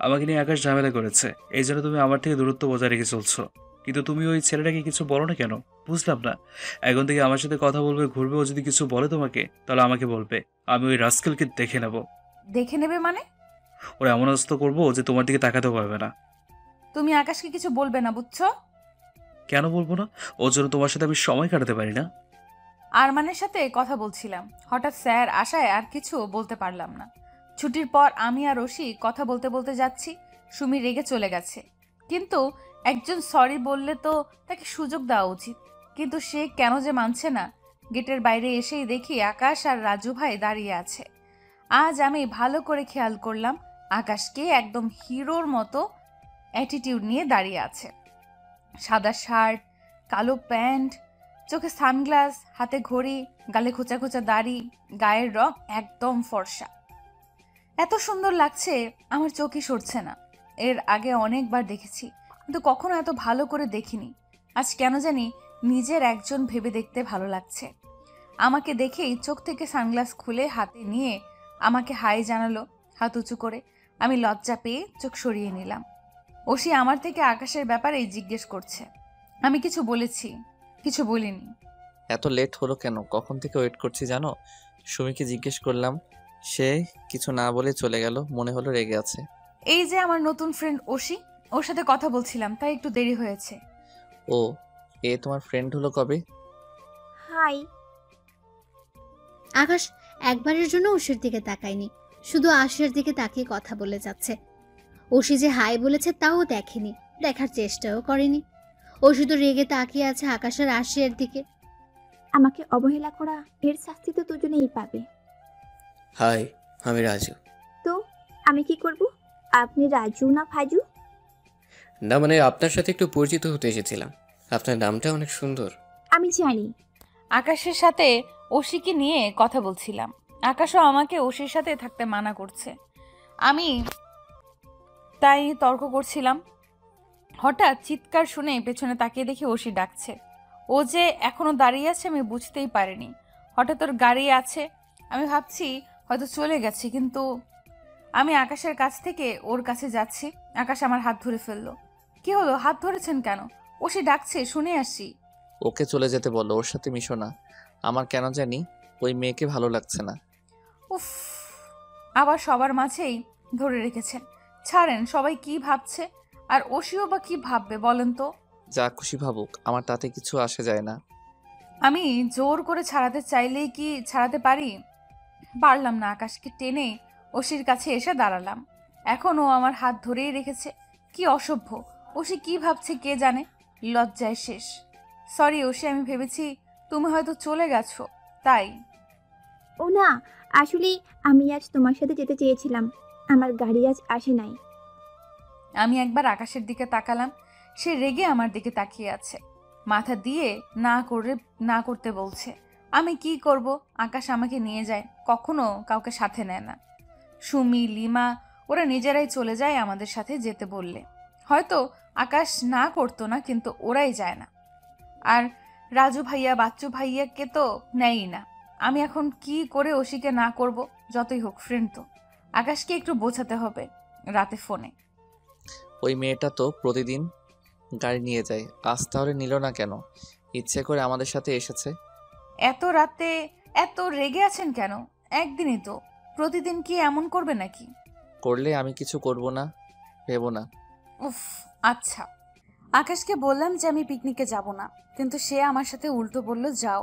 আমাকে নিয়ে আকাশ ঝামেলা করেছে, এই জন্য তুমি আমার থেকে দূরত্ব বজায় রেখে চলছো। কিন্তু তুমি ওই ছেলেটাকে কিছু বলো না কেন? বুঝলাম না। এখন থেকে আমার সাথে কথা বলবে, ঘুরবে, ও যদি কিছু বলে তোমাকে, তাহলে আমাকে বলবে। আমি ওই রাস্কেলকে দেখে নেব। দেখে নেবে মানে? ওরা এমন অবস্থা করবো যে তোমার দিকে তাকাতেও পারবে না। তুমি আকাশকে কিছু বলবে না, বুঝছো? কেন বলবো না? ওর জন্য তোমার সাথে আমি সময় কাটাতে পারি না? আরমানের সাথে কথা বলছিলাম, হঠাৎ স্যার আসায় আর কিছু বলতে পারলাম না। ছুটির পর আমি আর রশি কথা বলতে বলতে যাচ্ছি, সুমি রেগে চলে গেছে। কিন্তু একজন সরি বললে তো তাকে সুযোগ দেওয়া উচিত, কিন্তু সে কেন যে মানছে না। গেটের বাইরে এসেই দেখি আকাশ আর রাজু ভাই দাঁড়িয়ে আছে। আজ আমি ভালো করে খেয়াল করলাম আকাশকে একদম হিরোর মতো অ্যাটিটিউড নিয়ে দাঁড়িয়ে আছে। সাদা শার্ট, কালো প্যান্ট, চোখে সানগ্লাস, হাতে ঘড়ি, গালে খোঁচা খোঁচা দাড়ি, গায়ের রং একদম ফর্সা। এত সুন্দর লাগছে আমার চোখই সরছে না। এর আগে অনেকবার দেখেছি, কিন্তু কখনো এত ভালো করে দেখিনি। আজ কেন জানি নিজের একজন ভেবে দেখতে ভালো লাগছে। আমাকে দেখেই চোখ থেকে সানগ্লাস খুলে হাতে নিয়ে আমাকে হাই জানালো হাত উঁচু করে। আমি লজ্জা পেয়ে চোখ সরিয়ে নিলাম। ওসি আমার থেকে আকাশের ব্যাপারেই জিজ্ঞেস করছে। আমি কিছু বলেছি? কিছু বলিনি। এত লেট হলো কেন? কখন থেকে ওয়েট করছি জানো? সুমিকে জিজ্ঞেস করলাম, সে কিছু না বলে চলে গেল। মনে হলো রেগে আছে। এই যে আমার নতুন ফ্রেন্ড ওসি, ওর সাথে কথা বলছিলাম, তাই একটু দেরি হয়েছে। ও, এ তোমার ফ্রেন্ড হলো কবে? হাই। আকাশ একবারের জন্য ওষির দিকে তাকায়নি, শুধু আশিয়ার দিকে তাকিয়ে কথা বলে যাচ্ছে। ওষি যে হাই বলেছে তাও দেখেনি, দেখার চেষ্টাও করেনি। ও শুধু রেগে তাকিয়ে আছে আকাশের আশিয়ার দিকে। আমাকে অবহেলা করা, এর শাস্তি তো দুজনেই পাবে। হাই, আমি রাজু। তো আমি কি করব? আপনি রাজু না ফাজু? না মানে আপনার সাথে একটু পরিচিত হতে এসেছিলাম। আপনার নামটা অনেক সুন্দর। আমি জানি। আকাশের সাথে ওশিকে নিয়ে কথা বলছিলাম। আকাশও আমাকে ওশির সাথে থাকতে মানা করছে। আমি তাই তর্ক করছিলাম। হঠাৎ চিৎকার শুনে পেছনে তাকিয়ে দেখি ওশি ডাকছে। ও যে এখনো দাঁড়িয়ে আছে আমি বুঝতেই পারিনি। হঠাৎ ওর গাড়ি আছে, আমি ভাবছি হয়তো চলে গেছে, কিন্তু আমি আকাশের কাছ থেকে ওর কাছে যাচ্ছি। আকাশ আমার হাত ধরে ফেললো। কি হলো, হাত ধরেছেন কেন? ওশি ডাকছে, শুনে আসি। ওকে চলে যেতে বলো, ওর সাথে মিশো না। আমার কেন জানি ওই মেয়েকে ভালো লাগছে না। উফ, আবার সবার মাঝেই ধরে রেখেছেন। ছাড়েন, সবাই কি ভাবছে, আর ওশিও বা কি ভাববে বলেন তো? যা খুশি ভাবুক, আমার তাতে কিছু আসে যায় না। আমি জোর করে ছাড়াতে চাইলেই কি ছাড়াতে পারি? পারলাম না। আকাশকে টেনে ওশির কাছে এসে দাঁড়ালাম। এখন ও আমার হাত ধরেই রেখেছে। কি অসভ্য! ওশি কি ভাবছে কে জানে। লজ্জায় শেষ। সরি ওশি, আমি ভেবেছি তুমি হয়তো চলে গেছো, তাই। ও না, আসলে আমি আজ তোমার সাথে যেতে চেয়েছিলাম, আমার গাড়ি আজ আসে নাই। আমি একবার আকাশের দিকে তাকালাম। সে রেগে আমার দিকে তাকিয়ে আছে, মাথা দিয়ে না করতে বলছে। আমি কি করব? আকাশ আমাকে নিয়ে যায়, কখনো কাউকে সাথে নেয় না। সুমি, লিমা ওরা নিজেরাই চলে যায় আমাদের সাথে যেতে বললে। হয়তো আকাশ না করতো না, কিন্তু ওরাই যায় না। আর রাজু ভাইয়া, বাচ্চু ভাইয়াকে তো নেয়ই না। আমি এখন কি করে ওশিকে না করব? যতই হোক ফ্রেন্ড তো। আকাশকে একটু বোঝাতে হবে রাতে ফোনে। ওই মেয়েটা তো প্রতিদিন গাড়ি নিয়ে যায়, আজ তাহলে নিল না কেন? ইচ্ছে করে আমাদের সাথে এসেছে। এত রাতে এত রেগে আছেন কেন? একদিনই তো, প্রতিদিন কি এমন করবে নাকি? করলে আমি কিছু করব না, ভেবো না। উফ, আচ্ছা। আকাশকে বললাম যে আমি পিকনিকে যাব না, কিন্তু সে আমার সাথে উল্টো বলল যাও।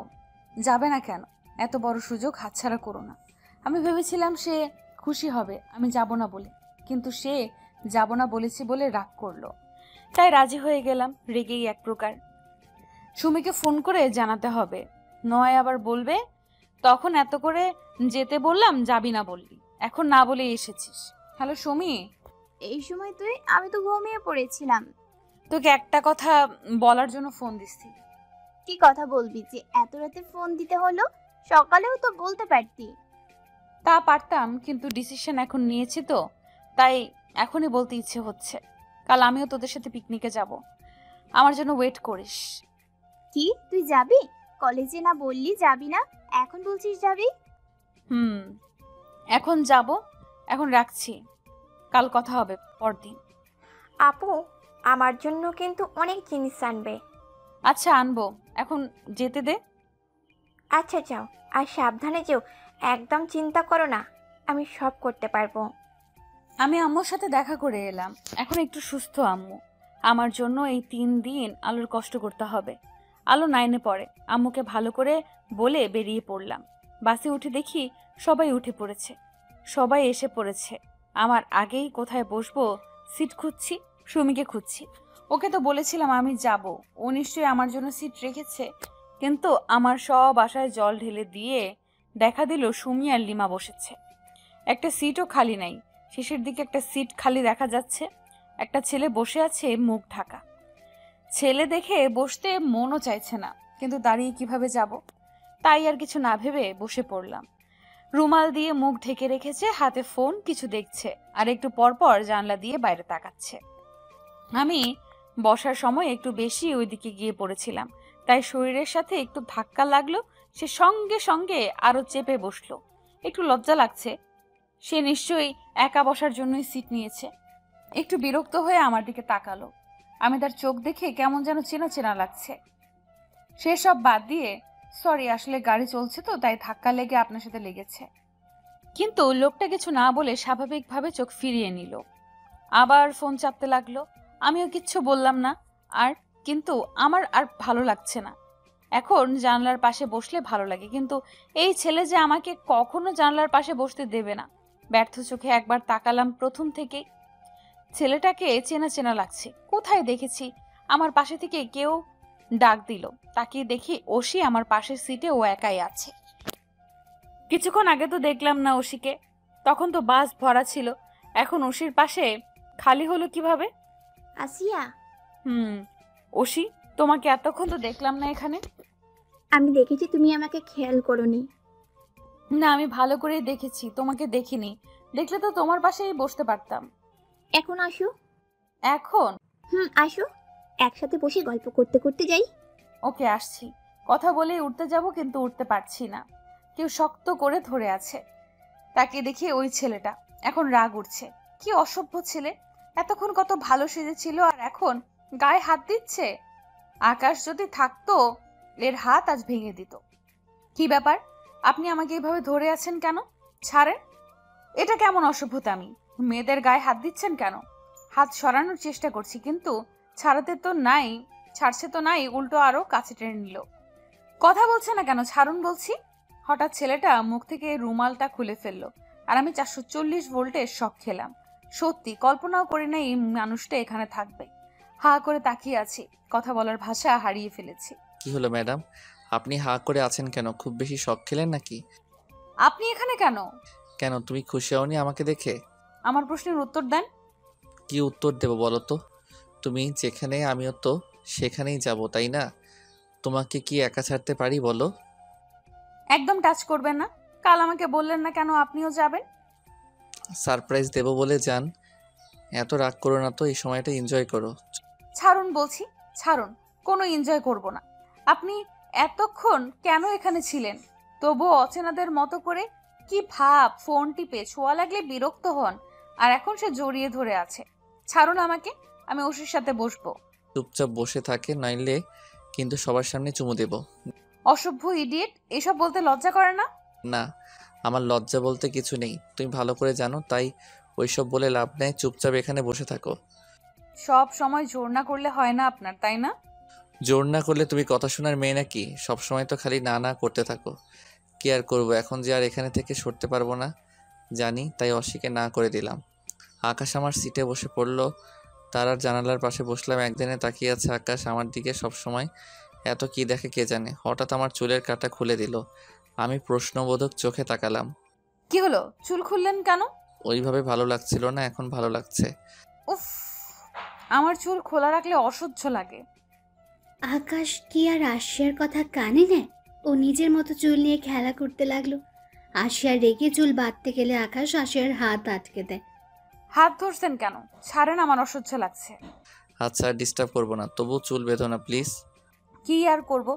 যাবে না কেন? এত বড় সুযোগ হাতছাড়া করো না। আমি ভেবেছিলাম সে খুশি হবে আমি যাব না বলে, কিন্তু সে যাব না বলেছি বলে রাগ করলো। তাই রাজি হয়ে গেলাম, রেগেই এক প্রকার। সুমিকে ফোন করে জানাতে হবে, নয় আবার বলবে তখন এত করে যেতে বললাম যাবি না বললি, এখন না বলে এসেছিস। হ্যালো সুমি। এই সময় তুই? আমি তো ঘুমিয়ে পড়েছিলাম। তোকে একটা কথা বলার জন্য ফোন দিচ্ছি। কি কথা বলবি যে এত রাতে ফোন দিতে হলো? সকালেও তো বলতে পারতি। তা পারতাম, কিন্তু ডিসিশন এখন নিয়েছি তো, তাই এখনই বলতে ইচ্ছে হচ্ছে। কাল আমিও তোদের সাথে পিকনিকে যাব, আমার জন্য ওয়েট করিস। কি তুই যাবি? কলেজে না বললি যাবি না, এখন বলছিস যাবি? এখন যাব, এখন রাখছি, কাল কথা হবে পরদিন। আপু, আমার জন্য কিন্তু অনেক জিনিস আনবে। আচ্ছা আনবো, এখন যেতে দে। আচ্ছা যাও, আর সাবধানে যেও, একদম চিন্তা করো না, আমি সব করতে পারবো। আমি আম্মুর সাথে দেখা করে এলাম, এখন একটু সুস্থ আম্মু। আমার জন্য এই 3 দিন আলোর কষ্ট করতে হবে। আলো 9-এ পড়ে। আম্মুকে ভালো করে বলে বেরিয়ে পড়লাম। বাসে উঠে দেখি সবাই উঠে পড়েছে, সবাই এসে পড়েছে। আমার আগেই কোথায় বসবো সিট খুঁজছি, সুমিকে খুঁজছি। ওকে তো বলেছিলাম আমি যাব, ও নিশ্চয়ই আমার জন্য সিট রেখেছে। কিন্তু আমার সব আশায় জল ঢেলে দিয়ে দেখা দিল সুমি আর লিমা বসেছে। একটা সিটও খালি নাই। শেষের দিকে একটা সিট খালি দেখা যাচ্ছে। একটা ছেলে বসে আছে মুখ ঢাকা। ছেলে দেখে বসতে মনও চাইছে না, কিন্তু দাঁড়িয়ে কিভাবে যাব, তাই আর কিছু না ভেবে বসে পড়লাম। রুমাল দিয়ে মুখ ঢেকে রেখেছে, হাতে ফোন, কিছু দেখছে আর একটু পরপর জানলা দিয়ে বাইরে তাকাচ্ছে। আমি বসার সময় একটু বেশি ওইদিকে গিয়ে পড়েছিলাম, তাই শরীরের সাথে একটু ধাক্কা লাগলো। সে সঙ্গে সঙ্গে আরো চেপে বসলো। একটু লজ্জা লাগছে, সে নিশ্চয়ই একা বসার জন্যই সিট নিয়েছে। একটু বিরক্ত হয়ে আমার দিকে তাকালো। আমি তার চোখ দেখে কেমন যেন চেনা চেনা লাগছে। সেসব বাদ দিয়ে, সরি, আসলে গাড়ি চলছে তো, তাই ধাক্কা লেগে আপনার সাথে লেগেছে। কিন্তু লোকটা কিছু না বলে স্বাভাবিকভাবে চোখ ফিরিয়ে নিল। আবার ফোন চাপতে লাগলো। আমিও কিচ্ছু বললাম না। কিন্তু আমার আর ভালো লাগছে না। এখন জানলার পাশে বসলে ভালো লাগে, কিন্তু এই ছেলে যে আমাকে কখনো জানলার পাশে বসতে দেবে না। ব্যর্থ চোখে একবার তাকালাম। প্রথম থেকেই ছেলেটাকে চেনা চেনা লাগছে। কোথায় দেখেছি? আমার পাশে থেকে কেউ ডাক দিল। তাকিয়ে দেখি ওশি আমার পাশের সিটে, ও একাই আছে। কিছুক্ষণ আগে তো দেখলাম না ওশিকে, তখন তো বাস ভরা ছিল। এখন ওশির পাশে খালি হলো কিভাবে? আসিয়া, ওশি, তোমাকে এতক্ষণ তো দেখলাম না এখানে। আমি দেখেছি তুমি আমাকে খেয়াল করোনি। না, আমি ভালো করেই দেখেছি, তোমাকে দেখিনি। দেখলে তো তোমার পাশেই বসতে পারতাম। এখন আসো। এখন? আসো, একসাথে বসে গল্প করতে করতে যাই। ওকে, আসছি। কথা বলেই উঠতে যাব, কিন্তু উঠতে পারছি না। কেউ শক্ত করে ধরে আছে। তাকে দেখি ওই ছেলেটা। এখন রাগ উঠছে। কি অসভ্য ছেলে! এতক্ষণ কত ভালো সেজেছিল, আর এখন গায়ে হাত দিচ্ছে। আকাশ যদি থাকতো, এর হাত আজ ভেঙে দিত। কি ব্যাপার? আপনি আমাকে এইভাবে ধরে আছেন কেন? ছাড়েন। এটা কেমন অসভ্যতামি? মেয়েদের গায়ে হাত দিচ্ছেন কেন? হাত সরানোর চেষ্টা করছি, কিন্তু ছাড়ছে তো নাই, উল্টো আরো কাছে টেনে নিল। কথা বলছে না কেন? ছাড়ুন বলছি। হঠাৎ ছেলেটা মুখ থেকে রুমালটা খুলে ফেললো, আর আমি 440 ভোল্টের শক খেলাম। সত্যি কল্পনাও করি না এই মানুষটা এখানে থাকবে। হা করে তাকিয়ে আছি, কথা বলার ভাষা হারিয়ে ফেলেছি। কি হলো ম্যাডাম, আপনি হা করে আছেন কেন? খুব বেশি শক খেলেন নাকি? আপনি এখানে কেন? কেন, তুমি খুশি হওনি আমাকে দেখে? আমার প্রশ্নের উত্তর দেন। কি উত্তর দেব বলো তো? তুমি যেখানে, আমিও তো সেখানেই যাব, তাই না? তোমাকে কি একা ছাড়তে পারি বলো? একদম টাচ করবেন না। কাল আমাকে বললেন না কেন আপনিও যাবেন? সারপ্রাইজ দেব বলে যান। এত রাগ করো না তো, এই সময়টা এনজয় করো। ছাড়ুন বলছি, ছাড়ুন। কোনো এনজয় করব না। আপনি এতক্ষণ কেন এখানে ছিলেন? তবুও অচেনাদের মতো করে কি ভাব? ফোন টিপে ছোঁয়া লাগলে বিরক্ত হন, আর এখন সে জড়িয়ে ধরে আছে। ছাড়ুন আমাকে, আমি ওষুর সাথে বসবো। চুপচাপ বসে থাকে, নইলে কিন্তু সবার সামনে চুমু দেব। অসভ্য ইডিয়েট! এসব বলতে লজ্জা করে না? না, আমার লজ্জা বলতে কিছু নেই, তুমি ভালো করে জানো, তাই ওইসব বলে লাভ নেই। চুপচাপ এখানে বসে থাকো। সব সময় জোর না করলে হয় না আপনার, তাই না? জোর না করলে তুমি কথা শোনার মেয়ে নাকি? সব সময় তো খালি না না করতে থাকো। কি আর করবো, এখন যে আর এখানে থেকে সরতে পারবো না জানি, তাই অসিকে না করে দিলাম। আকাশ আমার সিটে বসে পড়লো, তার আর জানালার পাশে বসলাম। একদিনে তাকিয়ে আছে আকাশ আমার দিকে সব সময়। এত কি দেখে কে জানে। হঠাৎ আমার চুলের কাঁটা খুলে দিল। আমি প্রশ্নবোধক চোখে তাকালাম। কি হলো? চুল খুললেন কেন? ওইভাবে ভালো লাগছিল না, এখন ভালো লাগছে। উফ, আমার চুল খোলা রাখলে অসহ্য লাগে। আকাশ কি আর আশিয়ার কথা কানে নেয়? ও নিজের মতো চুল নিয়ে খেলা করতে লাগলো। আশিয়া রেগে চুল বাঁধতে গেলে আকাশ আশিয়ার হাত আটকে দেয়। হাত ধরছেন কেন? ছাড়েন, আমার অসহ্য লাগছে। আচ্ছা, ডিস্টার্ব করবো না, তবু চুল বেঁধো না প্লিজ। কি আর করব?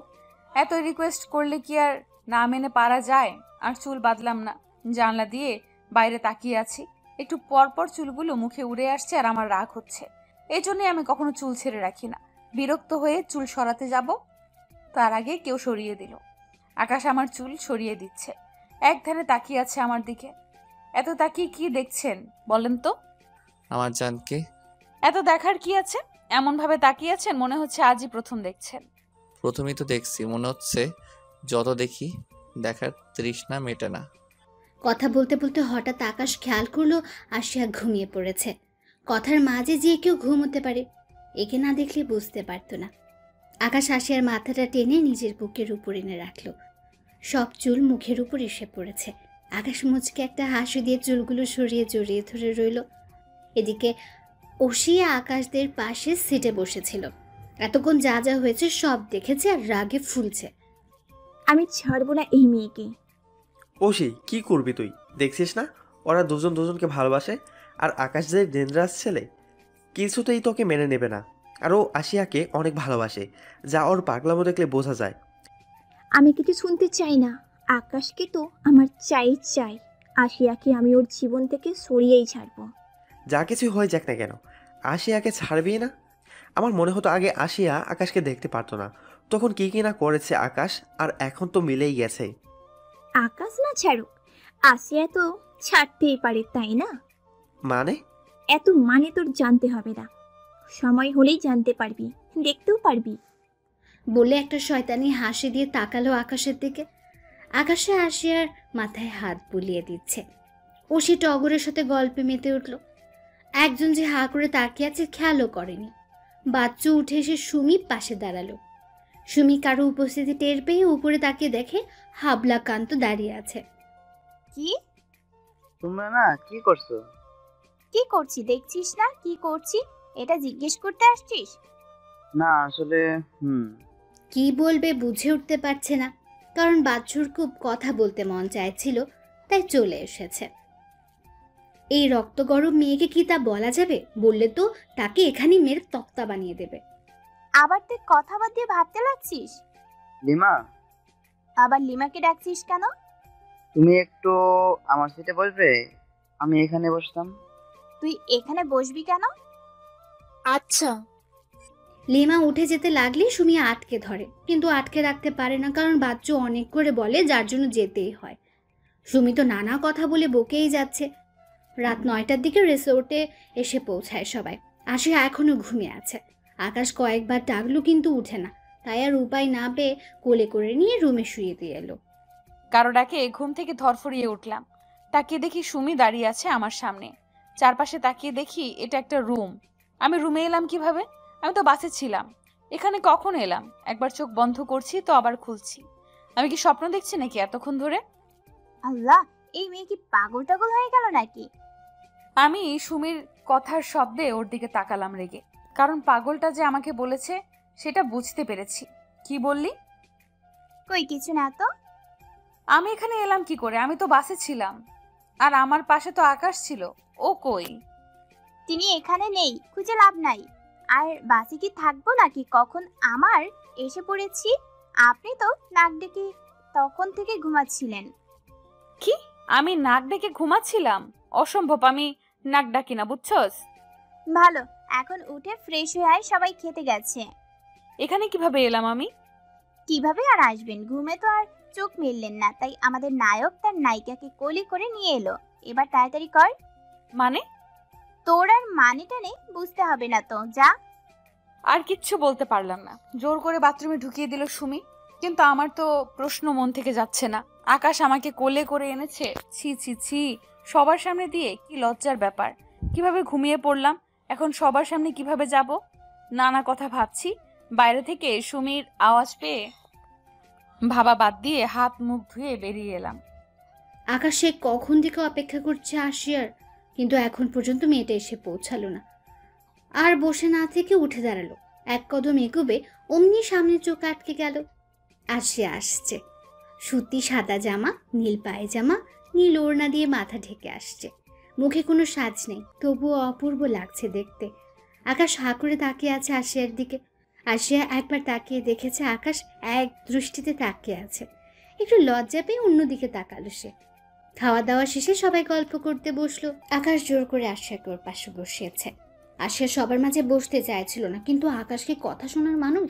এত রিকোয়েস্ট করলে কি আর না মেনে পারা যায়? আর চুল বাঁধলাম না। জানলা দিয়ে বাইরে তাকিয়ে আছি। একটু পরপর চুলগুলো মুখে উড়ে আসছে, আর আমার রাগ হচ্ছে। এই জন্যই আমি কখনো চুল ছেড়ে রাখি না। বিরক্ত হয়ে চুল সরাতে যাব, তার আগে কেউ সরিয়ে দিল। আকাশ আমার চুল সরিয়ে দিচ্ছে। এক ধ্যানে তাকিয়ে আছে আমার দিকে। এত তাকিয়ে কি দেখছেন বলেন তো? আমার জানকে। এত দেখার কি আছে? এমন ভাবে তাকিয়ে আছেন মনে হচ্ছে আজই প্রথম দেখছেন। প্রথমেই তো দেখছি, মনে হচ্ছে যত দেখি দেখার তৃষ্ণা মেটে না। কথা বলতে বলতে হঠাৎ আকাশ খেয়াল করলো আশিয়া ঘুমিয়ে পড়েছে। কথার মাঝে যে কেউ ঘুমোতে পারে, একে না দেখলে বুঝতে পারতো না। আকাশ আশিয়ার মাথাটা টেনে নিজের বুকের উপর এনে রাখলো। সব চুল মুখের উপর এসে পড়েছে। আকাশ মুচকে একটা হাসি দিয়ে চুলগুলো সরিয়ে জড়িয়ে ধরে রইল। এদিকে অসিয়া আকাশদের পাশে সিটে বসেছিল। এতক্ষণ যা যা হয়েছে সব দেখেছে আর রাগে ফুলছে। আমি ছাড়বো না এই মেয়েকে। ওশি, কি করবি তুই? দেখছিস না ওরা দুজন দুজনকে ভালোবাসে, আর আকাশ যে ডেঞ্জারাস ছেলে, কিছুতেই তোকে মেনে নেবে না। আর ও আশিয়াকে অনেক ভালোবাসে, যা ওর পাগলামো দেখলে বোঝা যায়। আমি কিছু শুনতে চাই না। আকাশকে তো আমার চাই। আশিয়াকে আমি ওর জীবন থেকে সরিয়েই ছাড়বো। যা কিছু হয়ে যাক না কেন, আশিয়াকে ছাড়বি না? আমার মনে হতো আগে আশিয়া আকাশকে দেখতে পারতো না, তখন কি কি না করেছে আকাশ, আর এখন তো মিলেই গেছে। আকাশ না ছাড়ুক, আশিয়া তো ছাড়তেই পারে, তাই না? মানে? এত মানে তোর জানতে হবে না, সময় হলেই জানতে পারবি, দেখতেও পারবি। বলে একটা শয়তানি হাসি দিয়ে তাকালো আকাশের দিকে। আকাশে আশিয়ার মাথায় হাত বুলিয়ে দিচ্ছে। অসি টগরের সাথে গল্পে মেতে উঠল। একজন যে হা করে তাকিয়ে আছে খেয়ালও করেনি। বাচ্চু উঠে এসে সুমি পাশে দাঁড়ালো। সুমি কারো উপস্থিতি টের পেয়ে উপরে তাকিয়ে দেখে হাবলাকান্ত দাঁড়িয়ে আছে। কি তোমরা না কি করছো? কি করছি দেখছিস না? কি করছি এটা জিজ্ঞেস করতে আসছিস? না আসলে কি বলবে বুঝে উঠতে পারছে না, কারণ বাচ্চুর খুব কথা বলতে মন চাইছিল, তাই চলে এসেছে। এই রক্ত গরম মেয়েকে কি তা বলা যাবে? বললে তো তাকে এখানে মেরে তক্তা বানিয়ে দেবে। আবার তুই কথা বাদ দিয়ে ভাবতে লাগছিস? লিমা, আবার লিমাকে ডাকছিস কেন? তুমি একটু আমার সিটে বসবে? আমি এখানে বসতাম। তুই এখানে বসবি কেন? আচ্ছা। লিমা উঠে যেতে লাগলে সুমি আটকে ধরে, কিন্তু আটকে রাখতে পারে না, কারণ বাচ্চু অনেক করে বলে যার জন্য যেতেই হয়। সুমি তো নানা কথা বলে বকেই যাচ্ছে। রাত 9টার দিকে রিসোর্টে এসে পৌঁছায় সবাই। আশিয়া এখনো ঘুমিয়ে আছে। আকাশ কয়েকবার ডাকলো কিন্তু উঠে না, তাই আর উপায় না পেয়ে কোলে করে নিয়ে রুমে শুয়ে দিয়ে এলো। কারো ডাকে ঘুম থেকে ধরফরিয়ে উঠলাম। তাকিয়ে দেখি সুমি দাঁড়িয়ে আছে আমার সামনে। চারপাশে তাকিয়ে দেখি এটা একটা রুম। আমি রুমে এলাম কিভাবে? আমি তো বাসে ছিলাম। এখানে কখন এলাম? একবার চোখ বন্ধ করছি তো আবার খুলছি। আমি কি স্বপ্ন দেখছি নাকি এতক্ষণ ধরে? আল্লাহ, এই মেয়ে কি পাগল টাগল হয়ে গেল নাকি? আমি সুমির কথার শব্দে ওর দিকে তাকালাম রেগে, কারণ পাগলটা যে আমাকে বলেছে সেটা বুঝতে পেরেছি। কি বললি? কই কিছু না তো। আমি এখানে এলাম কি করে? আমি তো বাসে ছিলাম, আর আমার পাশে তো আকাশ ছিল। ও কই? তিনি এখানে নেই, খুঁজে লাভ নাই। আর বাসে কি থাকবো নাকি? কখন আমার এসে পড়েছি। আপনি তো নাক ডেকে তখন থেকে ঘুমাচ্ছিলেন। কি? আমি নাক ডেকে ঘুমাচ্ছিলাম? অসম্ভব, আমি নাক ডাকি না, বুঝছস? ভালো, এখন উঠে ফ্রেশ হয়ে আয়, সবাই খেতে গেছে। এখানে কিভাবে এলাম আমি? কিভাবে আর আসবেন? ঘুমে তো আর চোখ মেললেন না, তাই আমাদের নায়ক তার নায়িকাকে কোলে করে নিয়ে এলো। এবার তাড়াতাড়ি কর। মানে? তোর আর মানেটা নেই, বুঝতে হবে না তো, যা। আর কিচ্ছু বলতে পারলাম না। জোর করে বাথরুমে ঢুকিয়ে দিল সুমি। কিন্তু আমার তো প্রশ্ন মন থেকে যাচ্ছে না। আকাশ আমাকে কোলে করে এনেছে, ছি ছি ছি, সবার সামনে দিয়ে। কি লজ্জার ব্যাপার। কিভাবে ঘুমিয়ে পড়লাম, এখন সবার সামনে কিভাবে যাব? নানা কথা ভাবছি। বাইরে থেকে সুমির আওয়াজ পেয়ে ভাবা বাদ দিয়ে হাত মুখ ধুয়ে বেরিয়ে এলাম। আকাশে কখন থেকে অপেক্ষা করছে আশিয়ার, কিন্তু এখন পর্যন্ত মেয়েটা এসে পৌঁছালো না। আর বসে না থেকে উঠে দাঁড়ালো। এক কদম এগোবে অমনি সামনে চোখ আটকে গেল। আশিয়া আসছে। সুতি সাদা জামা, নীল পায়জামা, নীল ওড়না দিয়ে মাথা ঢেকে আসছে। মুখে কোনো সাজ নেই, তবুও অপূর্ব লাগছে দেখতে। আকাশ হা করে তাকিয়ে আছে আশিয়ার দিকে। আশিয়া একবার তাকিয়ে দেখেছে আকাশ এক দৃষ্টিতে তাকিয়ে আছে। একটু লজ্জা পেয়ে অন্যদিকে তাকালো সে। খাওয়া দাওয়া শেষে সবাই গল্প করতে বসলো। আকাশ জোর করে আশিয়াকে ওর পাশে বসিয়েছে। আশিয়া সবার মাঝে বসতে চাইছিল না, কিন্তু আকাশকে কথা শোনার মানুষ,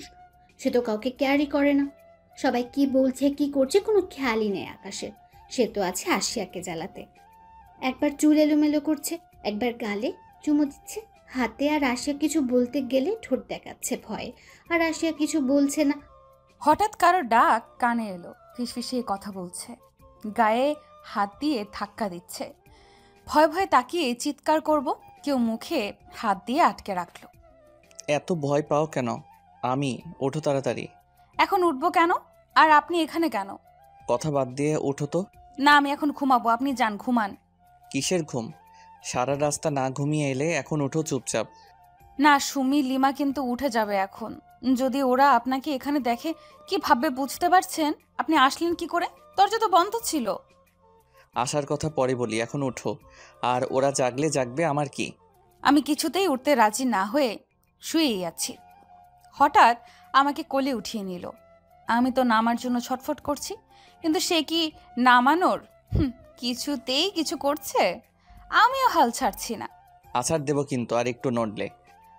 সে তো কাউকে কেয়ারই করে না। সবাই কি বলছে কি করছে কোনো খেয়ালই নেই আকাশের। সে তো আছে আশিয়াকে জ্বালাতে। একবার চুল এলোমেলো করছে, একবার গালে চুমো দিচ্ছে হাতে, আর আশিয়া কিছু বলতে গেলে ঠোঁট দেখাচ্ছে ভয়ে, আর আশিয়া কিছু বলছে না। হঠাৎ কারো ডাক কানে এলো, ফিসফিসিয়ে কথা বলছে, গায়ে হাত দিয়ে ধাক্কা দিচ্ছে। ভয় ভয় তাকিয়ে চিৎকার করব, কেউ মুখে হাত দিয়ে আটকে রাখলো। এত ভয় পাও কেন? আমি, ওঠো তাড়াতাড়ি। এখন উঠবো কেন? আর আপনি এখানে কেন? কথা বাদ দিয়ে ওঠো তো। না, আমি এখন ঘুমাবো, আপনি যান, ঘুমান। কিসের ঘুম? সারা রাস্তা না ঘুমিয়ে এলে এখন উঠো চুপচাপ। না, সুমি লিমা কিন্তু উঠে যাবে এখন। যদি ওরা আপনাকে এখানে দেখে কি ভাববে বুঝতে পারছেন? আপনি আসলেন কি করে? দরজা তো বন্ধ ছিল। আসার কথা পরে বলি, এখন উঠো। আর ওরা জাগলে জাগবে, আমার কি। আমি কিছুতেই উঠতে রাজি না হয়ে শুয়েই আছি। হঠাৎ আমাকে কোলে উঠিয়ে নিল। আমি তো নামার জন্য ছটফট করছি, কিন্তু সে কি নামানোর কিছুতেই কিছু করছে। আমিও হাল ছাড়ছি না। আছাড় দেবো কিন্তু আর একটু নড়লে।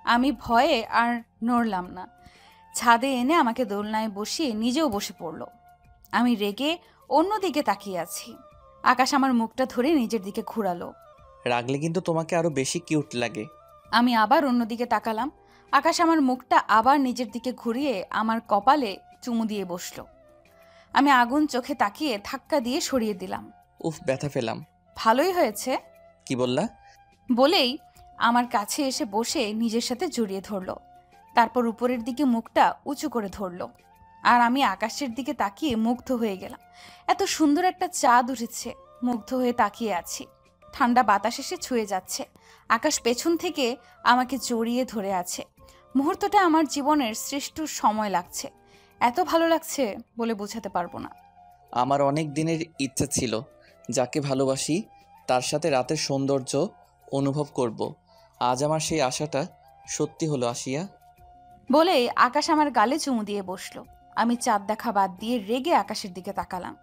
আমি ভয়ে আর নড়লাম না। ছাদে এনে আমাকে দোলনায় বসিয়ে নিজেও বসে পড়ল। আমি রেগে অন্যদিকে তাকিয়ে আছি। আকাশ আমার মুখটা ধরে নিজের দিকে ঘুরালো। রাগলে কিন্তু তোমাকে আরো বেশি কিউট লাগে। আমি আবার অন্যদিকে তাকালাম। আকাশ আমার মুখটা আবার নিজের দিকে ঘুরিয়ে আমার কপালে চুমু দিয়ে বসলো। আমি আগুন চোখে তাকিয়ে ধাক্কা দিয়ে সরিয়ে দিলাম। উফ, ব্যথা পেলাম। ভালোই হয়েছে। কি বললা? বলেই আমার কাছে এসে বসে নিজের সাথে জড়িয়ে ধরল। তারপর উপরের দিকে মুখটা উঁচু করে ধরল। আর আমি আকাশের দিকে তাকিয়ে মুগ্ধ হয়ে গেলাম। এত সুন্দর একটা চাঁদ উঠেছে। মুগ্ধ হয়ে তাকিয়ে আছি। ঠান্ডা বাতাস এসে ছুঁয়ে যাচ্ছে। আকাশ পেছন থেকে আমাকে জড়িয়ে ধরে আছে। মুহূর্তটা আমার জীবনের শ্রেষ্ঠ সময় লাগছে। এত ভালো লাগছে বলে বোঝাতে পারবো না। আমার অনেক দিনের ইচ্ছা ছিল যাকে ভালোবাসি তার সাথে রাতের সৌন্দর্য অনুভব করব। আজ আমার সেই আশাটা সত্যি হলো আসিয়া। বলেই আকাশ আমার গালে চুমু দিয়ে বসলো। আমি চাঁদ দেখা বাদ দিয়ে রেগে আকাশের দিকে তাকালাম।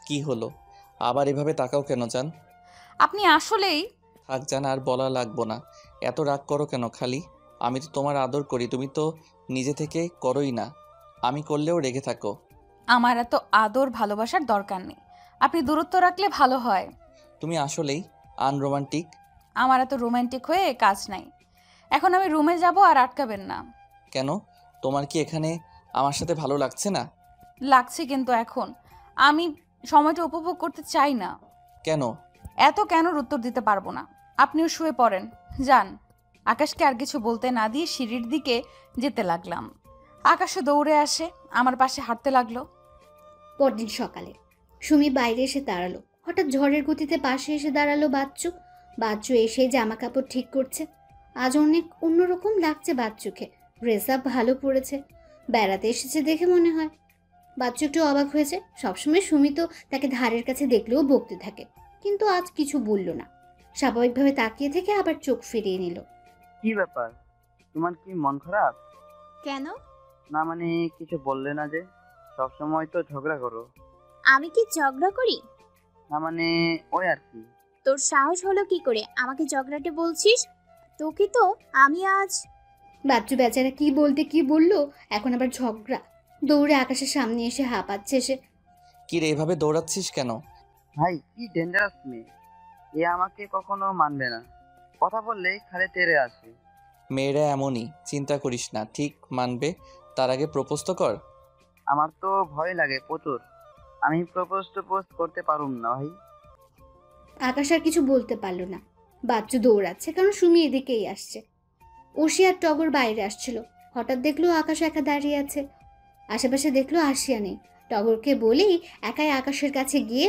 কি হলো? আবার এভাবে তাকাও কেন জান? আপনি আসলেই... থাক জান, আর বলা লাগবো না। এত রাগ করো কেন খালি? আমি তো তোমার আদর করি, তুমি তো নিজে থেকে করোই না। আমি করলেও রেগে থাকো। আমার এত আদর ভালোবাসার দরকার নেই। আপনি দূরত্ব রাখলে ভালো হয়। তুমি আসলেই আনরোমান্টিক। আমার এত রোমান্টিক হয়ে কাজ নাই। এখন আমি রুমে যাব, আর আটকাবেন না। কেন? তোমার কি এখানে আমার সাথে ভালো লাগছে না? লাগছে, কিন্তু এখন আমি সময়টা উপভোগ করতে চাই না। কেন? এত কেনর উত্তর দিতে পারবো না। আপনিও শুয়ে পড়েন, যান। আকাশকে আর কিছু বলতে না দিয়ে সিঁড়ির দিকে যেতে লাগলাম। আকাশে দৌড়ে আসে, আমার পাশে হাঁটতে লাগলো। পরদিন সকালে সুমি বাইরে এসে দাঁড়ালো। হঠাৎ ঝড়ের গতিতে পাশে এসে দাঁড়ালো বাচ্চু। বাচ্চু এসে জামা কাপড় ঠিক করছে। আজ অনেক অন্যরকম লাগছে বাচ্চুকে। ড্রেস আপ ভালো পড়েছে, বেড়াতে এসেছে দেখে মনে হয়। বাচ্চু একটু অবাক হয়েছে। সবসময় সুমি তো তাকে ধারের কাছে দেখলেও বকতে থাকে, কিন্তু আজ কিছু বলল না। স্বাভাবিকভাবে তাকিয়ে থেকে আবার চোখ ফিরিয়ে নিল। কি ব্যাপার, তোমার কি মন খারাপ? কেন? না মানে কিছু বললে না যে? সবসময় তো ঝগড়া করো। আমি কি ঝগড়া করি? না মানে ওই আর কি। তোর সাহস হলো কি করে আমাকে ঝগড়াটে বলছিস? তোকে তো আমি আজ... বাচ্চু বেচারা কি বলতে কি বললো, এখন আবার ঝগড়া। দৌড়ে আকাশের সামনে এসে হাঁপাচ্ছে সে। কি রে, এভাবে দৌড়াচ্ছিস কেন? ভাই কি ডেঞ্জারাস মেয়ে, এ আমাকে কখনো মানবে না। কথা বললেই খালি তেড়ে আসে। মেয়েরা এমনই, চিন্তা করিস না, ঠিক মানবে। তার আগে প্রপোজ তো কর। আমার তো ভয় লাগে প্রচুর। আমি প্রপোজ করতে পারুম না ভাই। আকাশ আর কিছু বলতে পারলো না। বাচ্চু দৌড়াচ্ছে, কারণ সুমি এদিকেই আসছে। ওশি আর টগর বাইরে আসছিল। হঠাৎ দেখলো আকাশ একা দাঁড়িয়ে আছে। আশেপাশে দেখলো আসিয়া নেই। টগরকে বলেই একাই আকাশের কাছে গিয়ে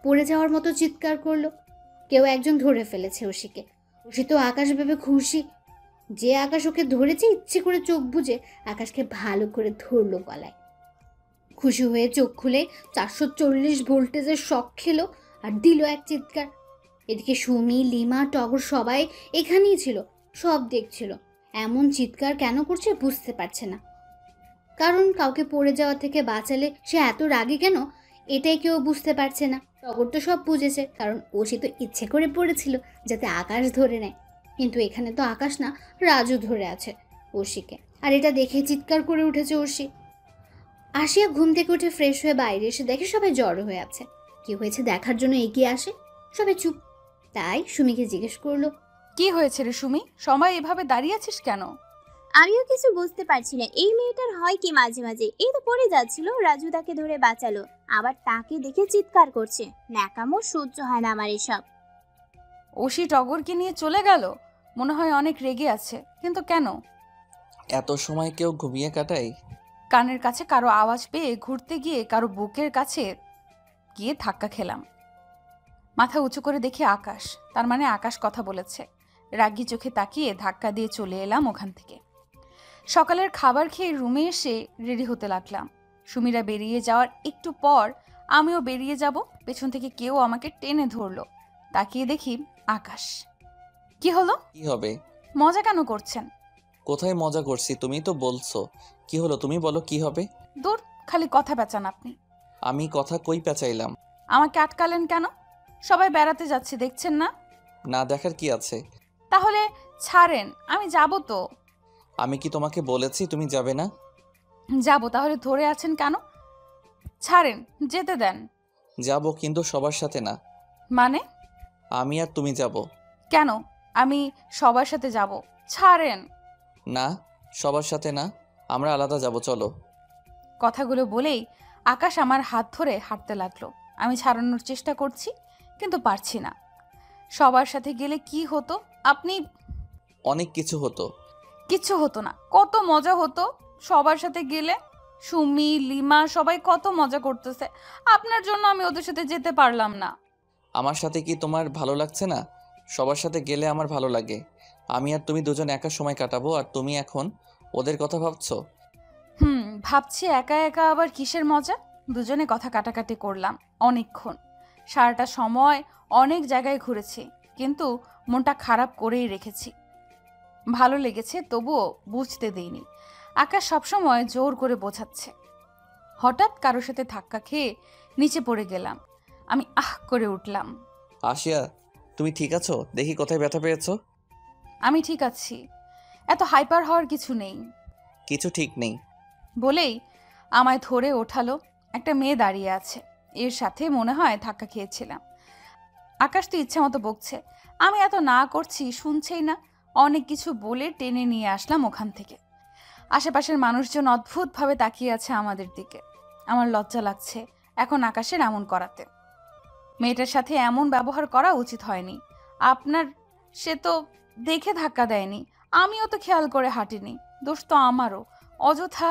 পড়ে যাওয়ার মতো চিৎকার করলো। কেউ একজন ধরে ফেলেছে ওশিকে। ওশি তো আকাশ ভেবে খুশি যে আকাশ ওকে ধরেছে। ইচ্ছে করে চোখ বুজে আকাশকে ভালো করে ধরলো গলায়। খুশি হয়ে চোখ খুলে 440 ভোল্টেজের শক খেলো আর দিল এক চিৎকার। এদিকে সুমি, লিমা, টগর সবাই এখানেই ছিল, সব দেখছিল। এমন চিৎকার কেন করছে বুঝতে পারছে না, কারণ কাউকে পড়ে যাওয়া থেকে বাঁচালে সে এত রাগী কেন এটাই কেউ বুঝতে পারছে না। টগর তো সব বুঝেছে, কারণ ওশি তো ইচ্ছে করে পড়েছিল যাতে আকাশ ধরে নেয়। কিন্তু এখানে তো আকাশ না, রাজু ধরে আছে ওশিকে। আর এটা দেখে চিৎকার করে উঠেছে ওশি। আসিয়া ঘুম থেকে উঠে ফ্রেশ হয়ে বাইরে এসে দেখে সবাই জড়ো হয়ে আছে। কি হয়েছে দেখার জন্য এগিয়ে আসে। সবাই চুপ। তাই সুমিকে জিজ্ঞেস করলো, কি হয়েছে রে সুমি, সময় এভাবে দাঁড়িয়ে আছিস কেন? আমিও কিছু বুঝতে পারছি না এই মেয়েটার হয় কি মাঝে মাঝে। এই তো পড়ে যাচ্ছিল, রাজু তাকে ধরে বাঁচালো, আবার তাকে দেখে চিৎকার করছে। ন্যাকামো সহ্য হয় না আমার এসব। ওশি টগরকে নিয়ে চলে গেল, মনে হয় অনেক রেগে আছে। কিন্তু কেন? এত সময় কেউ ঘুমিয়ে কাটায়? কানের কাছে কারো আওয়াজ পেয়ে ঘুরতে গিয়ে কারো বুকের কাছে গিয়ে ধাক্কা খেলাম। মাথা উঁচু করে দেখি আকাশ, তার মানে আকাশ কথা বলেছে। রাগী চোখে তাকিয়ে ধাক্কা দিয়ে চলে এলাম ওখান থেকে। সকালের খাবার খেয়ে রুমে এসে রেডি হতে লাগলাম। সুমিরা বেরিয়ে যাওয়ার একটু পর আমিও বেরিয়ে যাব, পেছন থেকে কেউ আমাকে টেনে ধরলো। তাকিয়ে দেখি আকাশ। কি হলো? কি হবে? মজা কেন করছেন? কোথায় মজা করছি? তুমি তো বলছো কি হলো, তুমি বলো কি হবে। দূর, খালি কথা পেঁচান আপনি। আমি কথা কই পেঁচাইলাম? আমাকে আটকালেন কেন? সবাই বেড়াতে যাচ্ছি, দেখছেন না? না দেখার কি আছে? তাহলে ছাড়েন, আমি যাব তো। আমি কি তোমাকে বলেছি তুমি যাবে না? যাব, তাহলে ধরে আছেন কেন? ছাড়েন, যেতে দেন। যাব, কিন্তু সবার সাথে না। মানে? আমি আর তুমি যাব। কেন? আমি সবার সাথে যাব। ছাড়েন। না, সবার সাথে না, আমরা আলাদা যাব, চলো। কথাগুলো বলেই আকাশ আমার হাত ধরে হাঁটতে লাগলো। আমি ছাড়ানোর চেষ্টা করছি, কিন্তু পারছি না। সবার সাথে গেলে কি হতো? আপনি? অনেক কিছু হতো। কিচ্ছু হতো না, কত মজা হতো সবার সাথে গেলে। সুমি, লিমা সবাই কত মজা করতেছে, আপনার জন্য আমি ওদের সাথে যেতে পারলাম না। আমার সাথে কি তোমার ভালো লাগছে না? সবার সাথে গেলে আমার ভালো লাগে। আমি আর তুমি দুজন একা সময় কাটাবো, আর তুমি এখন ওদের কথা ভাবছো। ভাবছি একা একা আবার কিসের মজা। দুজনে কথা কাটাকাটি করলাম অনেকক্ষণ। সারাটা সময় অনেক জায়গায় ঘুরেছি, কিন্তু মনটা খারাপ করেই রেখেছি। ভালো লেগেছে, তবুও বুঝতে দিইনি। আকাশ সবসময় জোর করে বোঝাচ্ছে। হঠাৎ কারোর সাথে ধাক্কা খেয়ে নিচে পড়ে গেলাম। আমি আহ করে উঠলাম। আশিয়া, তুমি ঠিক আছো? দেখি কোথায় ব্যথা পেয়েছো। আমি ঠিক আছি, এত হাইপার হওয়ার কিছু নেই। কিছু ঠিক নেই বলেই আমায় ধরে ওঠালো। একটা মেয়ে দাঁড়িয়ে আছে, এর সাথে মনে হয় ধাক্কা খেয়েছিলাম। আকাশ তো ইচ্ছা মতো বকছে, আমি এত না করছি শুনছেই না। অনেক কিছু বলে টেনে নিয়ে আসলাম ওখান থেকে। আশেপাশের মানুষজন অদ্ভুতভাবে তাকিয়ে আছে আমাদের দিকে। আমার লজ্জা লাগছে এখন আকাশের এমন করাতে। মেয়েটার সাথে এমন ব্যবহার করা উচিত হয়নি আপনার। সে তো দেখে ধাক্কা দেয়নি, আমিও তো খেয়াল করে হাঁটিনি। দোষ তো আমারও, অযথা।